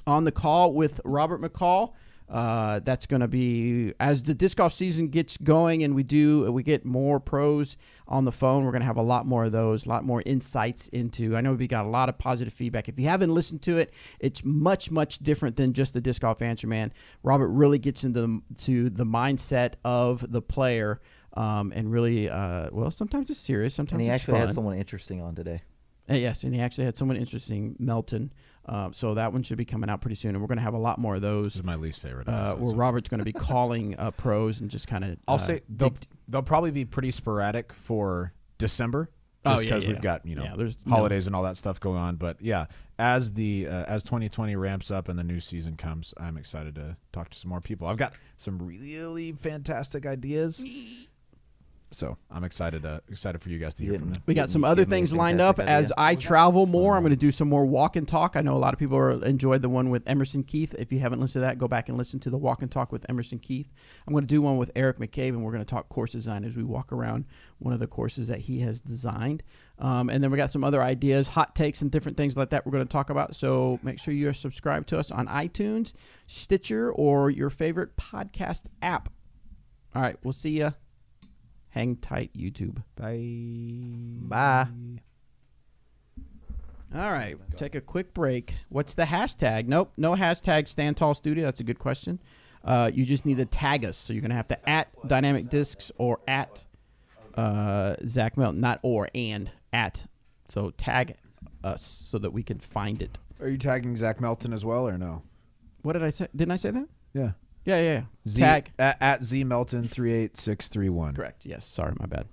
On the Call with Robert McCall. That's going to be, as the disc golf season gets going and we get more pros on the phone, we're going to have a lot more of those, a lot more insights into. I know we got a lot of positive feedback. If you haven't listened to it, it's much, much different than just the disc golf answer man. Robert really gets into the mindset of the player, and really, sometimes it's serious, sometimes And he it's actually fun. had someone interesting on today. Yes, and he actually had someone interesting, Melton. So that one should be coming out pretty soon, and we're going to have a lot more of This those. is my least favorite Where episode. Robert's going to be calling pros and just kind of. I'll say they'll probably be pretty sporadic for December, just because we've got there's holidays and all that stuff going on. But yeah, as 2020 ramps up and the new season comes, I'm excited to talk to some more people. I've got some really fantastic ideas, so I'm excited for you guys to hear from them. We got some other Give me a things lined up fantastic as I travel more. I'm going to do some more walk and talk. I know a lot of people enjoyed the one with Emerson Keith. If you haven't listened to that, go back and listen to the walk and talk with Emerson Keith. I'm going to do one with Eric McCabe, and we're going to talk course design as we walk around one of the courses that he has designed. And then we got some other ideas, hot takes, and different things like that we're going to talk about. So make sure you're subscribed to us on iTunes, Stitcher, or your favorite podcast app. All right, we'll see you. Hang tight, YouTube. Bye. All right, take a quick break. What's the hashtag? Nope, no hashtag Stand Tall Studio. That's a good question. You just need to tag us. So you're going to have to @ Dynamic Discs or @ Zach Melton. Not or, and, @. So tag us so that we can find it. Are you tagging Zach Melton as well, or no? What did I say? Didn't I say that? Yeah. Yeah. Z, Tag. at Z Melton 38631. Correct. Yes. Sorry, my bad.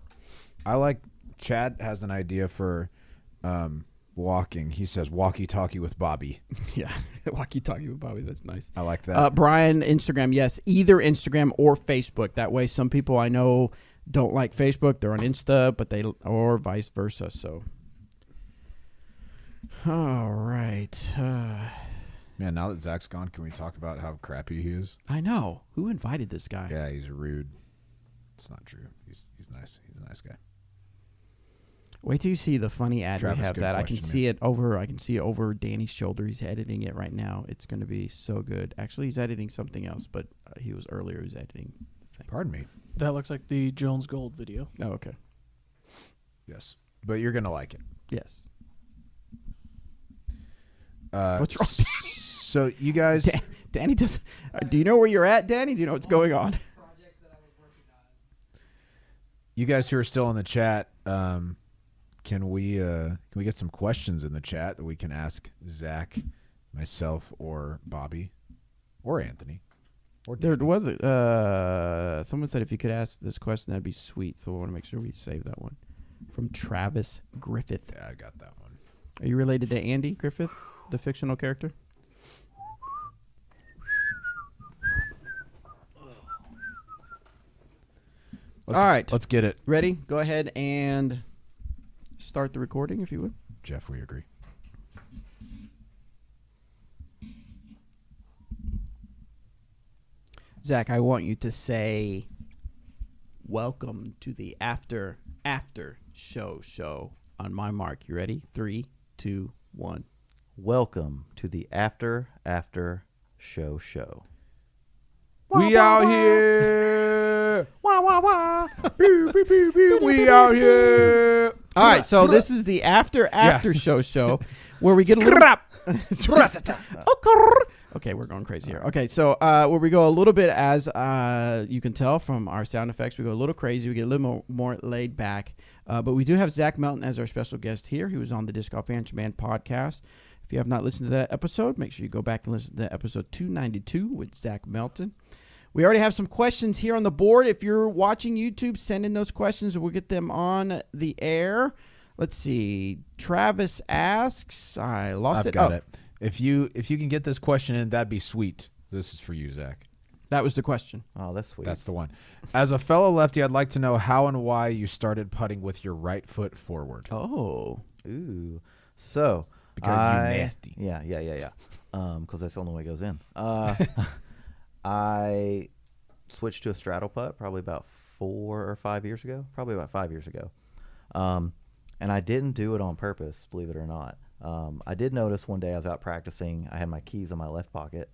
I like Chad has an idea for walking. He says walkie-talkie with Bobby. Yeah. Walkie-talkie with Bobby. That's nice. I like that. Brian, Instagram. Yes, either Instagram or Facebook. That way some people I know don't like Facebook. They're on Insta, but or vice versa. So, all right. Man, now that Zach's gone, can we talk about how crappy he is? I know. Who invited this guy? Yeah, he's rude. It's not true. He's nice. He's a nice guy. Wait till you see the funny ad Travis, we have good that. I question, can see it over Danny's shoulder. He's editing it right now. It's going to be so good. Actually, he's editing something else, but he was editing. Pardon me. That looks like the Jones Gold video. Oh, okay. Yes. But you're going to like it. Yes. What's wrong? So you guys... Danny does. Do you know where you're at, Danny? Do you know what's going on? You guys who are still in the chat, can we get some questions in the chat that we can ask Zach, myself, or Bobby, or Anthony, or There Danny? was someone said if you could ask this question, that'd be sweet. So we want to make sure we save that one. From Travis Griffith. Yeah, I got that one. Are you related to Andy Griffith, the fictional character? All right. Let's get it. Ready? Go ahead and start the recording if you would. Jeff, we agree. Zach, I want you to say, welcome to the after show on my mark. You ready? 3, 2, 1. Welcome to the after show. We out here. Wah, wah, wah. Pew, pew, pew, pew. We out here. All right, so this is the after show where we get a little. Okay, we're going crazy here. Okay, so where we go a little bit, as you can tell from our sound effects, we go a little crazy. We get a little more laid back. But we do have Zach Melton as our special guest here. He was on the Disc Golf Answer Man podcast. If you have not listened to that episode, make sure you go back and listen to episode 292 with Zach Melton. We already have some questions here on the board. If you're watching YouTube, send in those questions and we'll get them on the air. Let's see. Travis asks, I lost it. I've got it. If you can get this question in, that'd be sweet. This is for you, Zach. That was the question. Oh, that's sweet. That's the one. As a fellow lefty, I'd like to know how and why you started putting with your right foot forward. Oh. Ooh. So. Because you're nasty. Yeah. Because that's the only way it goes in. I switched to a straddle putt probably about 4 or 5 years ago. Probably about 5 years ago. And I didn't do it on purpose, believe it or not. I did notice one day I was out practicing. I had my keys in my left pocket.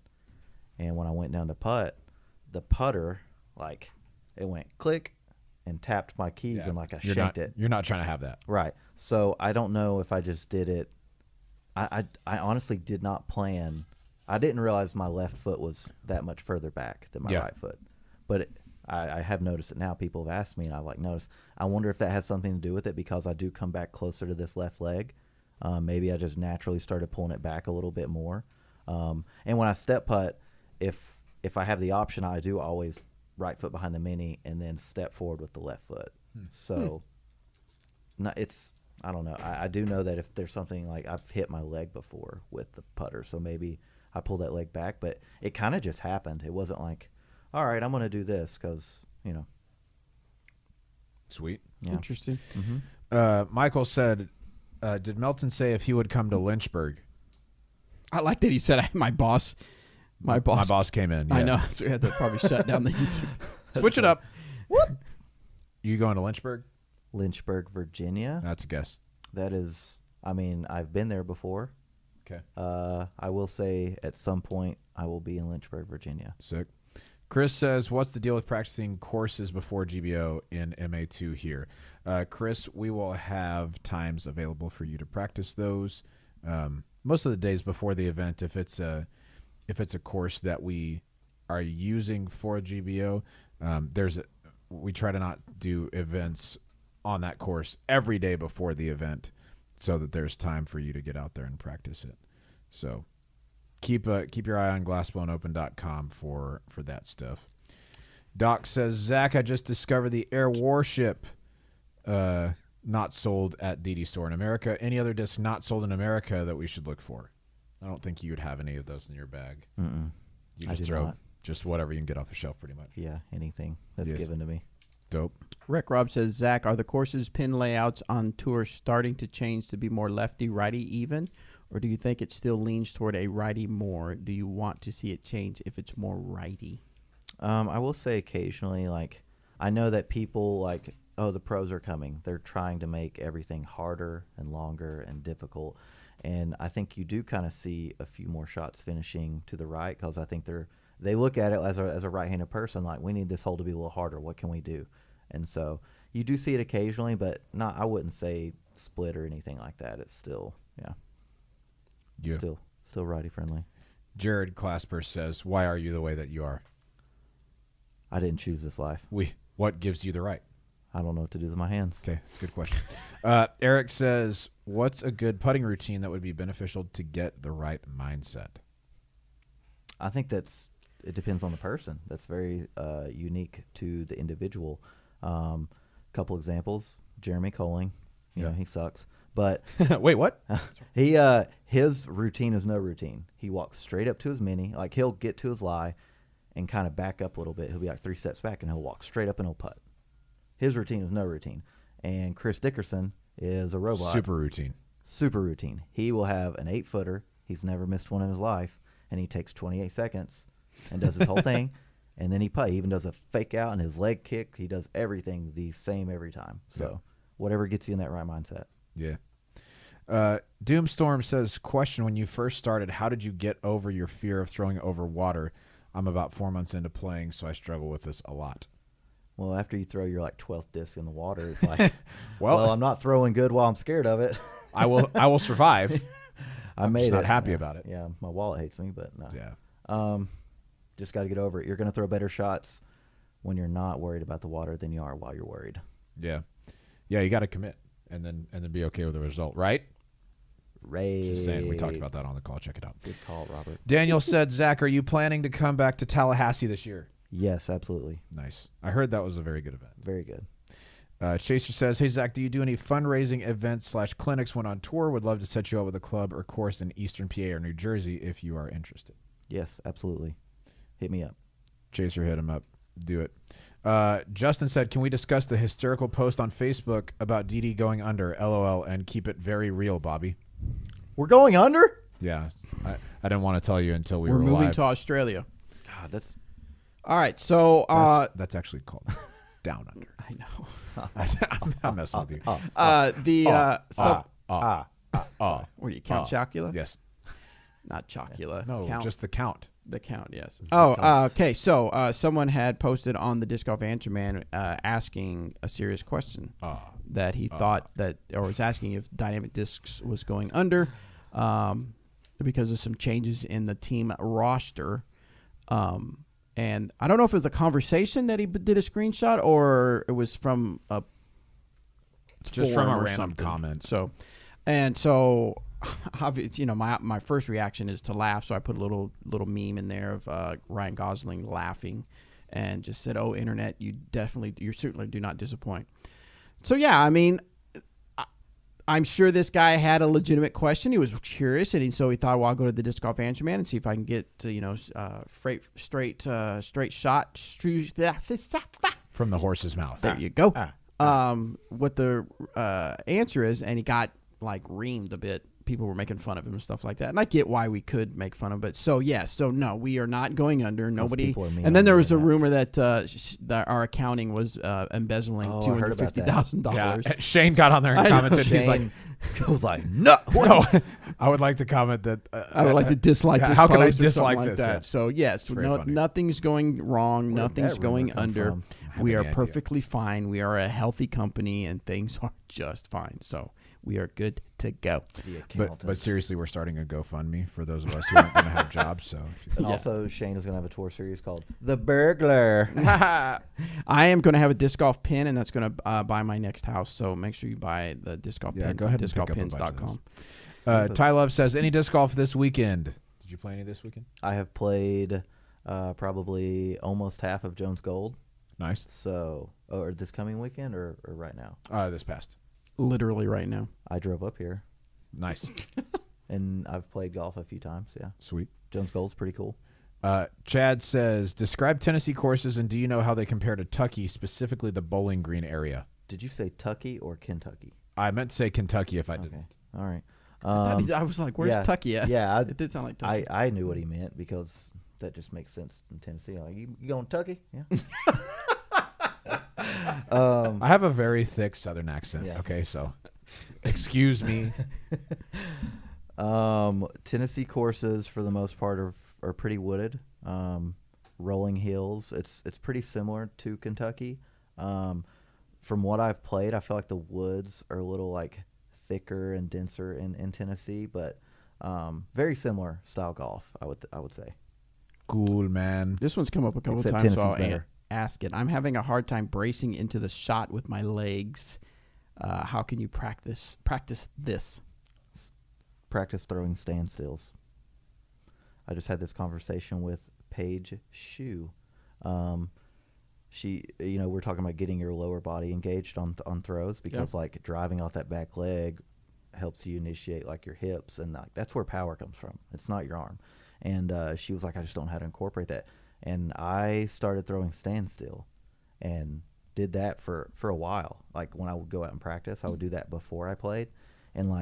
And when I went down to putt, the putter, like, it went click and tapped my keys and, like, I shanked it. You're not trying to have that. Right. So I don't know if I just did it. I honestly did not plan. I didn't realize my left foot was that much further back than my right foot. But I have noticed it now. People have asked me, and I've noticed. I wonder if that has something to do with it because I do come back closer to this left leg. Maybe I just naturally started pulling it back a little bit more. And when I step putt, if I have the option, I do always right foot behind the mini and then step forward with the left foot. So it's. I don't know. I do know that if there's something like I've hit my leg before with the putter, so maybe I pulled that leg back, but it kind of just happened. It wasn't like, all right, I'm going to do this because, Sweet. Yeah. Interesting. Mm-hmm. Michael said, did Melton say if he would come to Lynchburg? I like that he said my boss came in. Yeah. I know. So we had to probably shut down the YouTube. Switch it up. What? You going to Lynchburg? Lynchburg, Virginia. That's a guess. That is, I've been there before. Okay. I will say at some point I will be in Lynchburg, Virginia. Sick. Chris says, what's the deal with practicing courses before GBO in MA2 here? Chris, we will have times available for you to practice those. Most of the days before the event, if it's a course that we are using for GBO, we try to not do events on that course every day before the event so that there's time for you to get out there and practice it. So keep your eye on glassblowopen.com for that stuff. Doc says, Zach, I just discovered the Air Warship not sold at DD Store in America. Any other discs not sold in America that we should look for? I don't think you would have any of those in your bag. Mm-mm. You just throw just whatever you can get off the shelf pretty much. Yeah, anything that's given to me. Dope. Rick Robb says, Zach, are the course's pin layouts on tour starting to change to be more lefty-righty even? Or do you think it still leans toward a righty more? Do you want to see it change if it's more righty? I will say occasionally, I know that people the pros are coming. They're trying to make everything harder and longer and difficult. And I think you do kind of see a few more shots finishing to the right because I think they look at it as a right-handed person, like, we need this hole to be a little harder. What can we do? And so you do see it occasionally, but I wouldn't say split or anything like that. It's still, still righty-friendly. Jared Clasper says, why are you the way that you are? I didn't choose this life. What gives you the right? I don't know what to do with my hands. Okay, that's a good question. Eric says, what's a good putting routine that would be beneficial to get the right mindset? I think it depends on the person. That's very unique to the individual. Couple examples: Jeremy Colling, he sucks. But wait, what? His routine is no routine. He walks straight up to his mini, like he'll get to his lie, and kind of back up a little bit. He'll be like 3 steps back, and he'll walk straight up and he'll putt. His routine is no routine. And Chris Dickerson is a robot. Super routine. Super routine. He will have an 8-footer. He's never missed one in his life, and he takes 28 seconds and does his whole thing. and then he putt. He even does a fake out and his leg kick. He does everything the same every time. So whatever gets you in that right mindset. Yeah. Doomstorm says, question, when you first started, how did you get over your fear of throwing over water? I'm about 4 months into playing, so I struggle with this a lot. Well, after you throw your 12th disc in the water, it's like, well, I'm not throwing good while I'm scared of it. I will survive. I'm just not happy about it. Yeah, my wallet hates me, but no. Yeah. Just got to get over it. You're going to throw better shots when you're not worried about the water than you are while you're worried. Yeah. Yeah, you got to commit and then be okay with the result, right? Right. Just saying, we talked about that on the call. Check it out. Good call, Robert. Daniel said, Zach, are you planning to come back to Tallahassee this year? Yes, absolutely. Nice. I heard that was a very good event. Very good. Chaser says, hey, Zach, do you do any fundraising events / clinics when on tour? Would love to set you up with a club or course in Eastern PA or New Jersey if you are interested. Yes, absolutely. Hit me up. Chaser, hit him up. Do it. Justin said, can we discuss the hysterical post on Facebook about DD going under, LOL, and keep it very real, Bobby? We're going under? Yeah. I didn't want to tell you until we're moving live. to Australia. God, that's... All right, so... that's actually called down under. I know. I'm messing with you. What do you count Chocula? Yes. Not Chocula. No, count. just the count. The count, yes. Okay. So someone had posted on the Disc Golf Answer Man asking a serious question that he thought that, or was asking if Dynamic Discs was going under because of some changes in the team roster. And I don't know if it was a conversation that he did a screenshot or it was from a just from a random something. comment. So obviously, my first reaction is to laugh. So I put a little meme in there of Ryan Gosling laughing, and just said, "Oh, internet, you certainly do not disappoint." So yeah, I mean, I'm sure this guy had a legitimate question. He was curious, and so he thought, "Well, I'll go to the Disc Golf Answer Man and see if I can get to, straight shot from the horse's mouth." There you go. What the answer is, and he got reamed a bit. People were making fun of him and stuff like that, and I get why we could make fun of him. But so no, we are not going under. Nobody. And then there was a rumor that that our accounting was embezzling $250,000. Yeah. Shane got on there and commented. He's like, I was like, no. I would like to comment that. I would like to dislike this. How can I post or dislike something this? Like that. Yeah. So yes, nothing's going wrong. Where Nothing's did that going rumor come under. from? We are idea. perfectly fine. We are a healthy company, and things are just fine. So we are good to go. But seriously, we're starting a GoFundMe for those of us who aren't going to have jobs. So and also, Shane is going to have a tour series called The Burglar. I am going to have a disc golf pin, and that's going to buy my next house. So make sure you buy the disc golf pin. Go ahead and pick up a bunch of discgolfpins.com. Ty Love says, any disc golf this weekend? Did you play any this weekend? I have played probably almost half of Jones Gold. Nice. So, or this coming weekend or right now? This past. Literally right now. I drove up here. Nice. And I've played golf a few times, yeah. Sweet. Jones Gold's pretty cool. Chad says, describe Tennessee courses and do you know how they compare to Tucky, specifically the Bowling Green area? Did you say Tucky or Kentucky? I meant to say Kentucky if I didn't. Okay. All right. I was like, where's Tucky at? Yeah. It did sound like Tucky. I knew what he meant because that just makes sense in Tennessee. Like, you going to Tucky? Yeah. I have a very thick Southern accent. Yeah. Okay, so excuse me. Tennessee courses for the most part are pretty wooded. Rolling hills. It's pretty similar to Kentucky. From what I've played, I feel like the woods are a little thicker and denser in Tennessee, but very similar style golf. I would say. Cool, man. This one's come up a couple Except times, so Tennessee's I'll better. ask it. I'm having a hard time bracing into the shot with my legs. How can you practice this? Practice throwing standstills. I just had this conversation with Paige Shue. She, we're talking about getting your lower body engaged on throws because driving off that back leg helps you initiate your hips, and that's where power comes from. It's not your arm. And she was like, I just don't know how to incorporate that. And I started throwing standstill and did that for a while. When I would go out and practice, I would do that before I played. And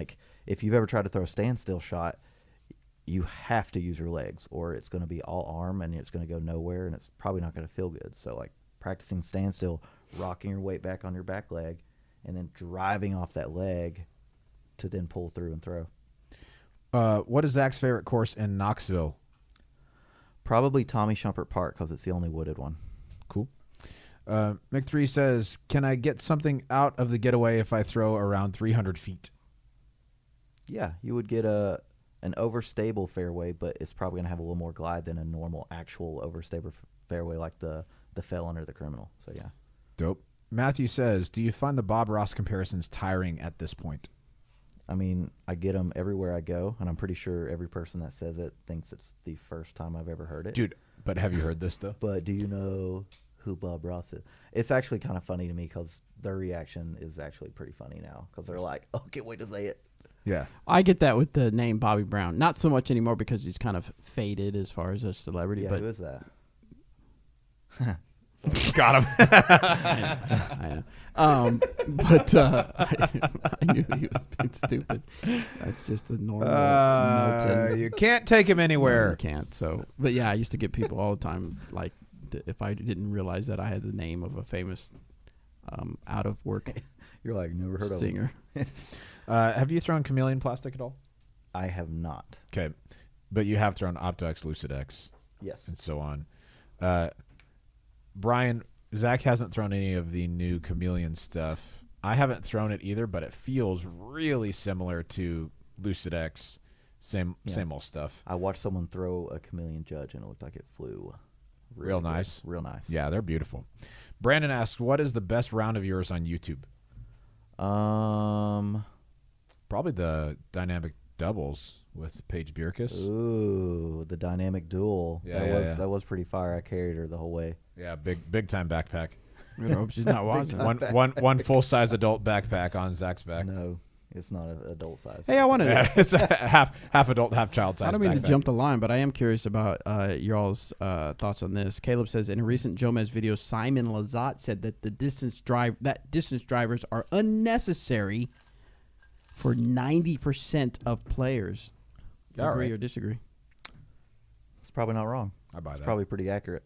if you've ever tried to throw a standstill shot, you have to use your legs, or it's going to be all arm and it's going to go nowhere, and it's probably not going to feel good. So like practicing standstill, rocking your weight back on your back leg, and then driving off that leg to then pull through and throw. What is Zach's favorite course in Knoxville? Probably Tommy Shumpert Park because it's the only wooded one. Cool. Mick3 says, can I get something out of the getaway if I throw around 300 feet? Yeah, you would get an overstable fairway, but it's probably going to have a little more glide than a normal actual overstable fairway like the felon or the criminal. So, yeah. Dope. Matthew says, do you find the Bob Ross comparisons tiring at this point? I mean, I get them everywhere I go, and I'm pretty sure every person that says it thinks it's the first time I've ever heard it. Dude, but have you heard this, though? But do you know who Bob Ross is? It's actually kind of funny to me because their reaction is actually pretty funny now because they're like, oh, can't wait to say it. Yeah. I get that with the name Bobby Brown. Not so much anymore because he's kind of faded as far as a celebrity. Yeah, but who is that? Got him. I know. But I knew he was being stupid. That's just a normal Melton. You can't take him No, anywhere. you can't. So, but yeah, I used to get people all the time like if I didn't realize that I had the name of a famous out of work You're like, never heard singer. of him. Have you thrown chameleon plastic at all? I have not. Okay. But you have thrown OptoX, Lucidex, Yes. and so on. Brian, Zach hasn't thrown any of the new chameleon stuff. I haven't thrown it either, but it feels really similar to Lucidex. Same old stuff. I watched someone throw a chameleon judge, and it looked like it flew. Really Real good. nice. Real nice. Yeah, they're beautiful. Brandon asks, what is the best round of yours on YouTube? Probably the dynamic doubles with Paige Bierkus. Ooh, the dynamic duel. Yeah, That was pretty fire. I carried her the whole way. Yeah, big time backpack. I hope she's not watching. One full size adult backpack on Zach's back. No, it's not an adult size. Hey, I want to. Yeah, it's a half adult, half child size. I don't mean to backpack. jump the line, but I am curious about y'all's thoughts on this. Caleb says in a recent Jomez video, Simon Lazat said that distance drivers are unnecessary for 90% of players. All Agree right. or disagree? It's probably not wrong. I buy It's that. probably pretty accurate.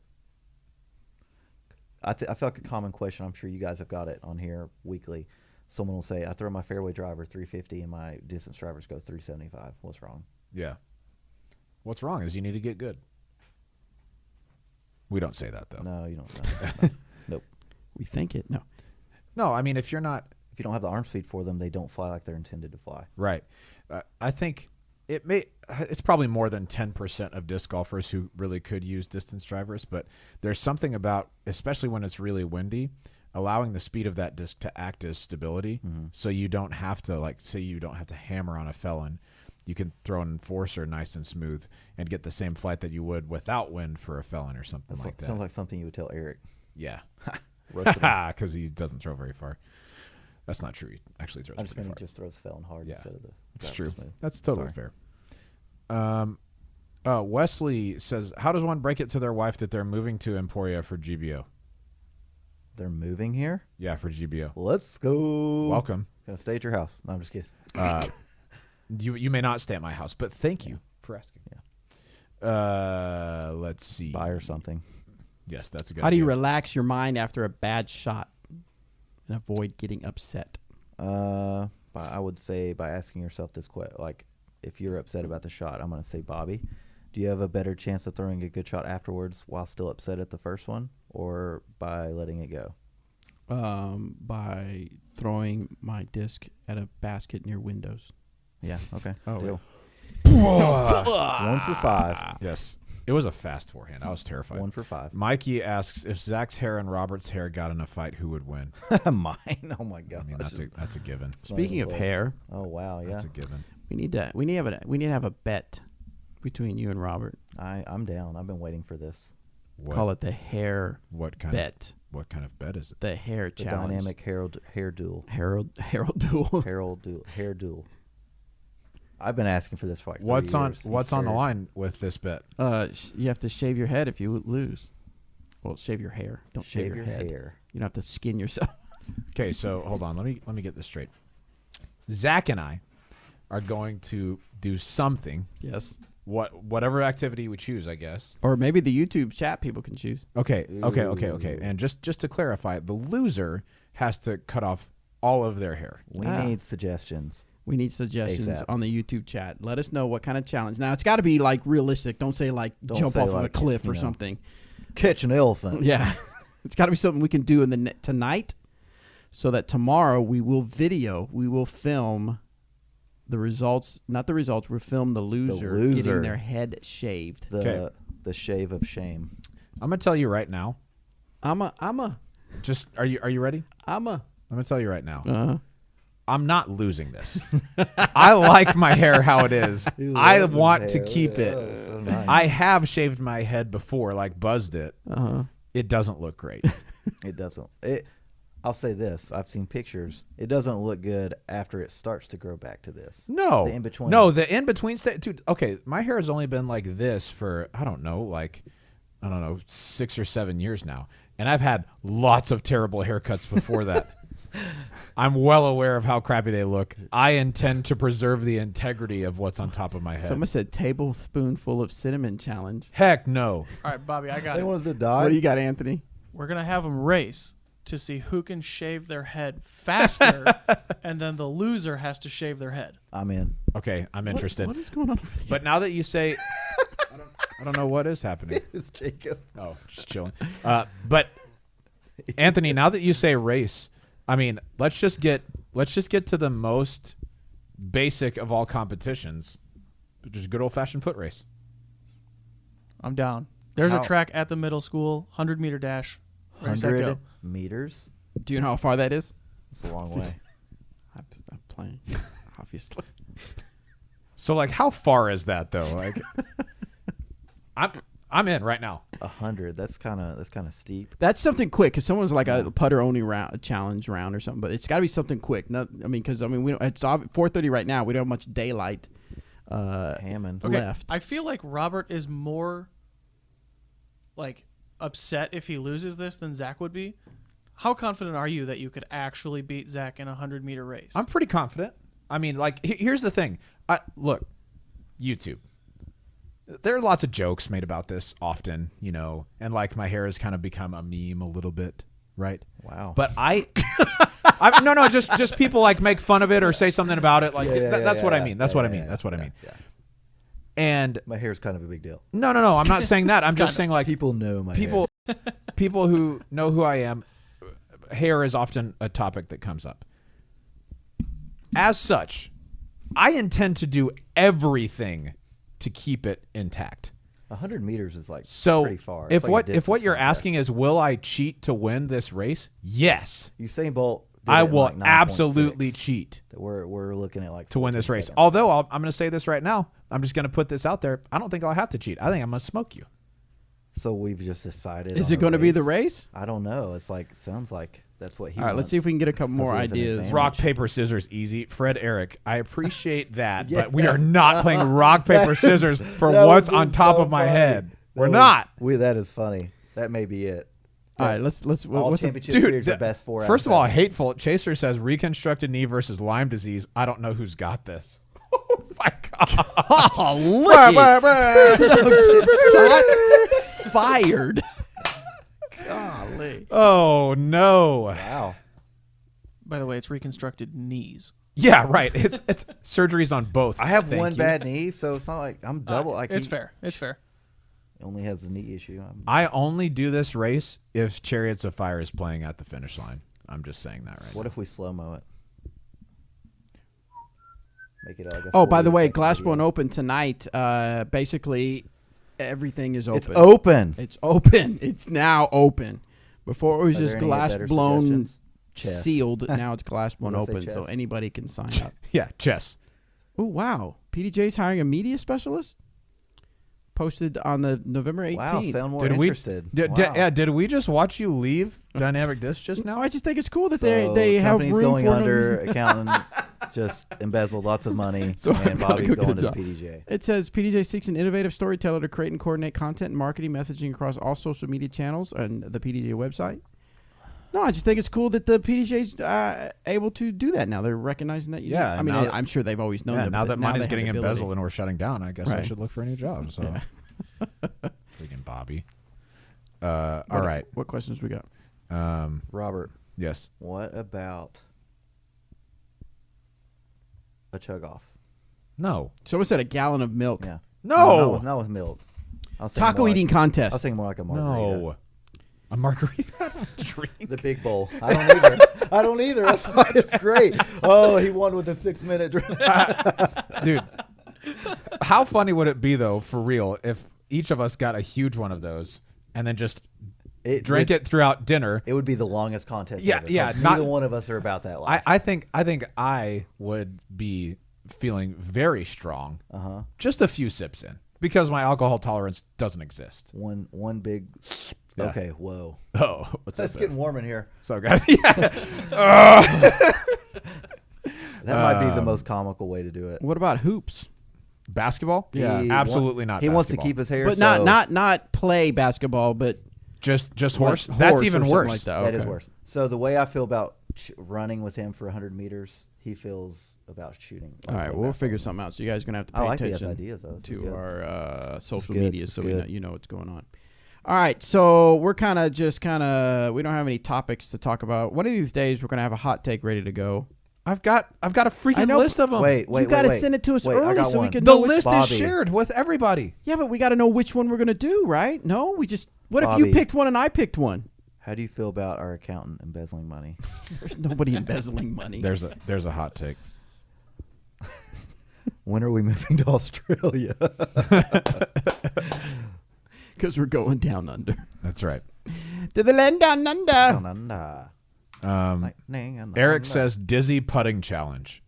I feel like a common question. I'm sure you guys have got it on here weekly. Someone will say, I throw my fairway driver 350 and my distance drivers go 375. What's wrong? Yeah. What's wrong is you need to get good. We don't say that, though. No, you don't. No. Nope. We think it. No. No, I mean, if you're not If you don't have the arm speed for them, they don't fly like they're intended to fly. right, I think it's probably more than 10% of disc golfers who really could use distance drivers, but there's something about, especially when it's really windy, allowing the speed of that disc to act as stability, so you don't have to, like, say you don't have to hammer on a felon. You can throw an enforcer nice and smooth and get the same flight that you would without wind for a felon or something like that. Sounds like something you would tell Eric. Yeah. Roasted him. Because he doesn't throw very far. That's not true. He actually throws I just pretty mean far. he just throws felon hard Yeah. instead of the. It's driver true. smooth. That's totally Sorry. fair. Wesley says, how does one break it to their wife that they're moving to Emporia for GBO? They're moving here. Yeah, for GBO. Let's go. Welcome. Gonna stay at your house. No, I'm just kidding. You may not stay at my house, but thank you for asking. Yeah. Let's see. Buy or something. Yes, that's a good How do you idea. relax your mind after a bad shot and avoid getting upset? I would say by asking yourself this question, like, if you're upset about the shot, I'm going to say, Bobby, do you have a better chance of throwing a good shot afterwards while still upset at the first one, or by letting it go? By throwing my disc at a basket near windows. Yeah. Okay. Oh, Deal. 1 for 5. Yes. It was a fast forehand. I was terrified. 1 for 5. Mikey asks, if Zach's hair and Robert's hair got in a fight, who would win? Mine. Oh my god. I mean, that's a given. Speaking of hair, Oh wow. Yeah. That's a given. we need to have a bet between you and Robert. I'm down. I've been waiting for this. Call it the hair What kind bet. What kind of bet is it? The hair The challenge. dynamic hair duel. Harold duel. Hair duel. I've been asking for this for like 3 What's on years. What's on the line with this bet? You have to shave your head if you lose. Well, shave your hair. Don't Shave your your head. hair. You don't have to skin yourself. Okay, so hold on. Let me get this straight. Zach and I are going to do something Yes. whatever activity we choose, I guess. Or maybe the YouTube chat people can choose. Okay. And just to clarify, the loser has to cut off all of their hair. We need suggestions. We need suggestions ASAP. on the YouTube chat. Let us know what kind of challenge. Now, it's got to be like realistic. Don't say like jump off of a cliff or something. Catch an elephant. Yeah. It's got to be something we can do in the tonight so that tomorrow we will film the results, not the results, we'll film the loser getting their head shaved. The shave of shame. I'm going to tell you right now. Are you ready? I'm going to tell you right now. Uh-huh. I'm not losing this. I like my hair how it is. I want to keep it. So nice. I have shaved my head before, like buzzed it. Uh-huh. It doesn't look great. It doesn't. I'll say this. I've seen pictures. It doesn't look good after it starts to grow back to this. No. The in-between. No, the in-between state. Dude, okay, my hair has only been like this for, I don't know, 6 or 7 years now. And I've had lots of terrible haircuts before that. I'm well aware of how crappy they look. I intend to preserve the integrity of what's on top of my head. Someone said tablespoonful of cinnamon challenge. Heck no. All right, Bobby, I got They it. wanted to die. What do you got, Anthony? We're going to have them race to see who can shave their head faster, and then the loser has to shave their head. I'm in. Okay, I'm interested. What is going on over there? But now that you say, I don't know what is happening. It's Jacob. Oh, just chilling. But Anthony, now that you say race, I mean, let's just get to the most basic of all competitions, which is good old fashioned foot race. I'm down. There's How- a track at the middle school, 100-meter dash. Ready, set, 100 go. meters? Do you know how far that is? It's a long way. I'm playing, obviously. So, like, how far is that though? Like, I'm in right now. 100. That's kind of steep. That's something quick because someone's like a putter only round, a challenge round or something. But it's got to be something quick. Not, we don't. It's 4:30 right now. We don't have much daylight Hammond. Okay, left. I feel like Robert is more like upset if he loses this than Zach would be. How confident are you that you could actually beat Zach in a 100-meter race? I'm pretty confident. I mean, like, here's the thing. Look, YouTube. There are lots of jokes made about this often, you know, and like my hair has kind of become a meme a little bit, right? Wow. But no, just people like make fun of it or say something about it. Like that's what I mean. That's what I mean. That's what I mean. And my hair's kind of a big deal. no. I'm not saying that. I'm just saying like People know my people who know who I am, hair is often a topic that comes up. As such, I intend to do everything to keep it intact. 100 meters is like So pretty far. if It's like a what distance you're contest. asking is, will I cheat to win this race? Yes, Usain Bolt, did I it in will like 9.6. absolutely cheat We're looking at like to win this 14 race. seconds. Although I'm going to say this right now, I'm just going to put this out there. I don't think I'll have to cheat. I think I'm going to smoke you. So we've just decided. Is on it going to be the race? I don't know. It's like sounds like that's what he. All right, let's see if we can get a couple more Because he has an ideas. advantage. Rock, paper, scissors, easy. Fred, Eric, I appreciate that, Yeah. but we are not playing rock, paper, scissors for that what's would be on top so of my funny. head. We're That not. That is funny. That may be it. All right, let's. All What's championship Dude, series the- are best four. First of all, hateful. Chaser says reconstructed knee versus Lyme disease. I don't know who's got this. Oh my god! Shots fired. Golly. Oh no! wow. By the way, it's reconstructed knees. Yeah, right. It's surgeries on both. I have Thank one you. bad knee, so it's not like I'm double. Like It's he fair. It's fair. Only has the knee issue. I only do this race if Chariots of Fire is playing at the finish line. I'm just saying that right What now. if we slow mo it? Make it like a Oh, by the way, 40-second Glassbone video. Open tonight. Basically, everything is open. It's open. It's open. It's now open. Before it was Are there just any glass better blown, suggestions? Chess. sealed. Now it's glass blown Did I say open, so chess? anybody can sign up. Yeah, chess. Oh wow! PDJ's hiring a media specialist. Posted on the November 18th. Wow, sound more Did we? interested. Yeah. Did we just watch you leave Dynamic Disc just No, now? I just think it's cool that So they have companies room going for under, accountant just embezzled lots of money, So I've and gotta Bobby's go get a going to the job. PDJ. It says PDJ seeks an innovative storyteller to create and coordinate content and marketing messaging across all social media channels and the PDJ website. No, I just think it's cool that the PDGA's able to do that now. They're recognizing that. Yeah, I mean, now that- I'm sure they've always known that. Now but that now money's they have getting the ability. embezzled and we're shutting down, I guess I Right. should look for a new job. So, freaking Bobby. All What- right. What questions we got? Robert, Yes. what about a chug off? No. Someone said a gallon of milk. Yeah. No. Not with milk. I was thinking Taco more eating like, I contest. was thinking more like a margarita. No. A margarita drink. The big bowl. I don't either. I don't either. That's why it's great. Oh, he won with a 6-minute drink. Dude, how funny would it be, though, for real, if each of us got a huge one of those and then just drank it throughout dinner? It would be the longest contest Yeah, ever, yeah, 'cause not- neither one of us are about that life. I think I would be feeling very strong Uh-huh. just a few sips in because my alcohol tolerance doesn't exist. One big... Yeah. Okay, whoa. Oh, what's It's that? getting warm in here. So, guys, yeah. That might be the most comical way to do it. What about hoops? Basketball? Yeah. Absolutely not He basketball. wants to keep his hair, But so not play basketball, but Just horse? Like That's horse even or something worse. like that. that is Okay. worse. So the way I feel about running with him for 100 meters, he feels about shooting. All right, we'll figure something out. So you guys are gonna have to I pay like these attention ideas, though. This is to good. our social good. media, It's so good. you know what's going on. All right, so we're kind of we don't have any topics to talk about. One of these days, we're gonna have a hot take ready to go. I've got a freaking I know, list of them. Wait, you gotta wait. send it to us Wait, I early got so we one. can The know which. list Bobby. is shared with everybody. Yeah, but we got to know which one we're gonna do, right? No, we just. What if you Bobby. picked one and I picked one? How do you feel about our accountant embezzling money? There's nobody embezzling money. There's a hot take. When are we moving to Australia? Because we're going down under. That's right. To the land down under. Down under. Lightning and Eric thunder. says dizzy putting challenge.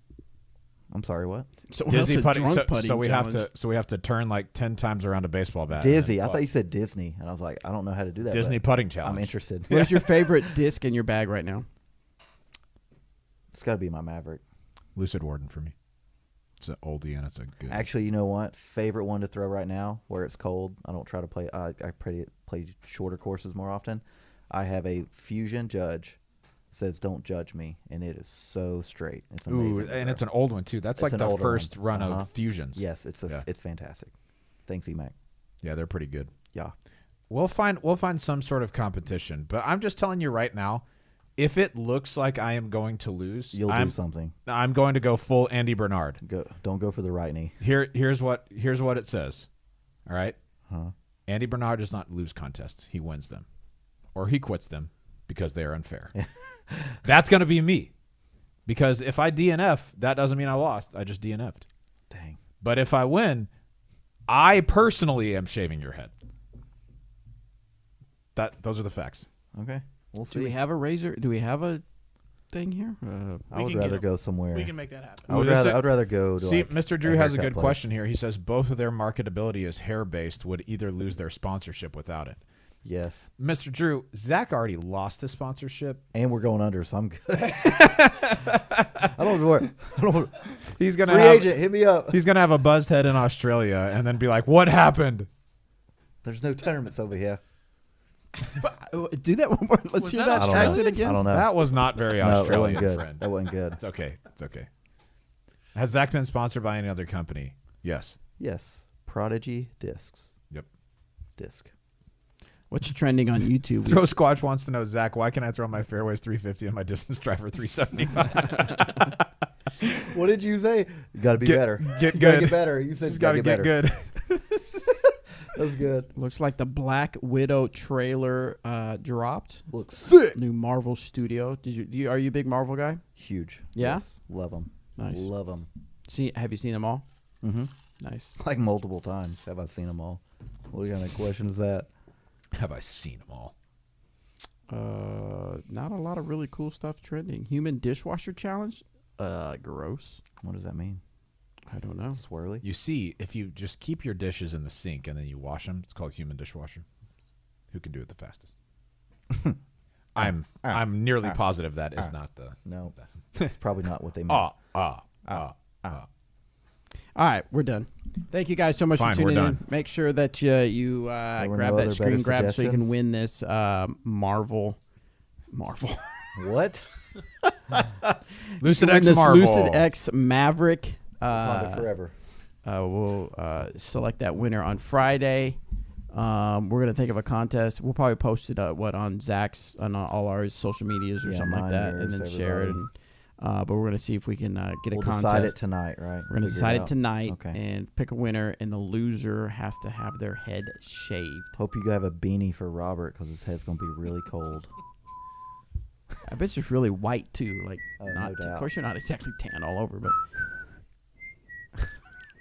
I'm sorry, what? Someone else Dizzy said putting. drunk So we challenge. have to turn like 10 times around a baseball bat. Dizzy. I and then thought you said Disney. And I was like, I don't know how to do that. Disney but putting challenge. I'm interested. What is your favorite disc in your bag right now? It's got to be my Maverick. Lucid Warden for me. It's an oldie and it's a good. Actually, you know what? Favorite one to throw right now where it's cold. I don't try to play. I play shorter courses more often. I have a Fusion Judge. Says don't judge me, and it is so straight. It's amazing. Ooh, and it's an old one too. That's It's like an the older first one. run Uh-huh. of fusions. yes, it's Yeah. it's fantastic. Thanks, EMAC. Yeah, they're pretty good. Yeah. We'll find some sort of competition, but I'm just telling you right now, if it looks like I am going to lose, You'll do something. I'm going to go full Andy Bernard. Don't go for the right knee. Here's what it says. All right? Huh? Andy Bernard does not lose contests. He wins them. Or he quits them because they are unfair. That's going to be me. Because if I DNF, that doesn't mean I lost. I just DNF'd. Dang. But if I win, I personally am shaving your head. Those are the facts. Okay. We'll see. Do we have a razor? Do we have a thing here? I We would can get rather 'em. go somewhere. We can make that happen. I would Ooh, this- rather go to See, like Mr. Drew has a haircut good place. question here. He says both of their marketability is hair-based would either lose their sponsorship without it. Yes. Mr. Drew, Zach already lost his sponsorship. And we're going under, so I'm good. I don't worry. He's gonna Free have agent, hit me up. he's gonna have a buzzed head in Australia and then be like, "What happened?" There's no tournaments over here. Do that one more. Let's Was hear that that I don't accent know. again. I don't know. That was not very No, that wasn't Australian, good. friend. That wasn't good. It's okay. It's okay. Has Zach been sponsored by any other company? Yes. Yes. Prodigy Discs. Yep. Disc. What's trending on YouTube? Throw Squatch wants to know, Zach, why can I throw my fairways 350 and my distance driver 375? What did you say? You got to be better. Get You gotta good. get better. You said Just you got got to to get better. good. That's good. Looks like the Black Widow trailer dropped. Looks Sick. New Marvel studio. Are you a big Marvel guy? huge. Yeah? Yes. Love them. Nice. Love them. Have you seen them all? Mm-hmm. Nice. Like multiple times. Have I seen them all? What kind of question is that? Have I seen them all? Not a lot of really cool stuff trending. Human dishwasher challenge. Gross. What does that mean? I don't know. Swirly? You see, if you just keep your dishes in the sink and then you wash them, it's called human dishwasher. Who can do it the fastest? I'm nearly positive that is not the. No. It's probably not what they meant. All right, we're done. Thank you guys so much Fine, for we're tuning in. done. Make sure that you were grab no that other screen better grab so you can suggestions? win this Marvel Marvel. What? Lucid Win X this Marvel. Lucid X Maverick. Wakanda forever. We'll select that winner on Friday. We're gonna think of a contest. We'll probably post it on Zach's on all our social medias or Yeah, something like mine, that, and yours, then share it. everybody. And, but we're gonna see if we can get a We'll contest. decide it tonight, right? We're gonna Figure decide it out. tonight Okay. and pick a winner, and the loser has to have their head shaved. Hope you have a beanie for Robert because his head's gonna be really cold. I bet it's really white too. Like, Oh, no not. Of doubt. course, you're not exactly tan all over, but.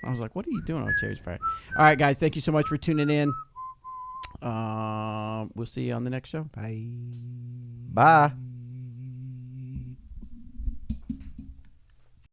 I was like, "What are you doing on Cherry's Fire?" All right, guys, thank you so much for tuning in. We'll see you on the next show. Bye. Bye.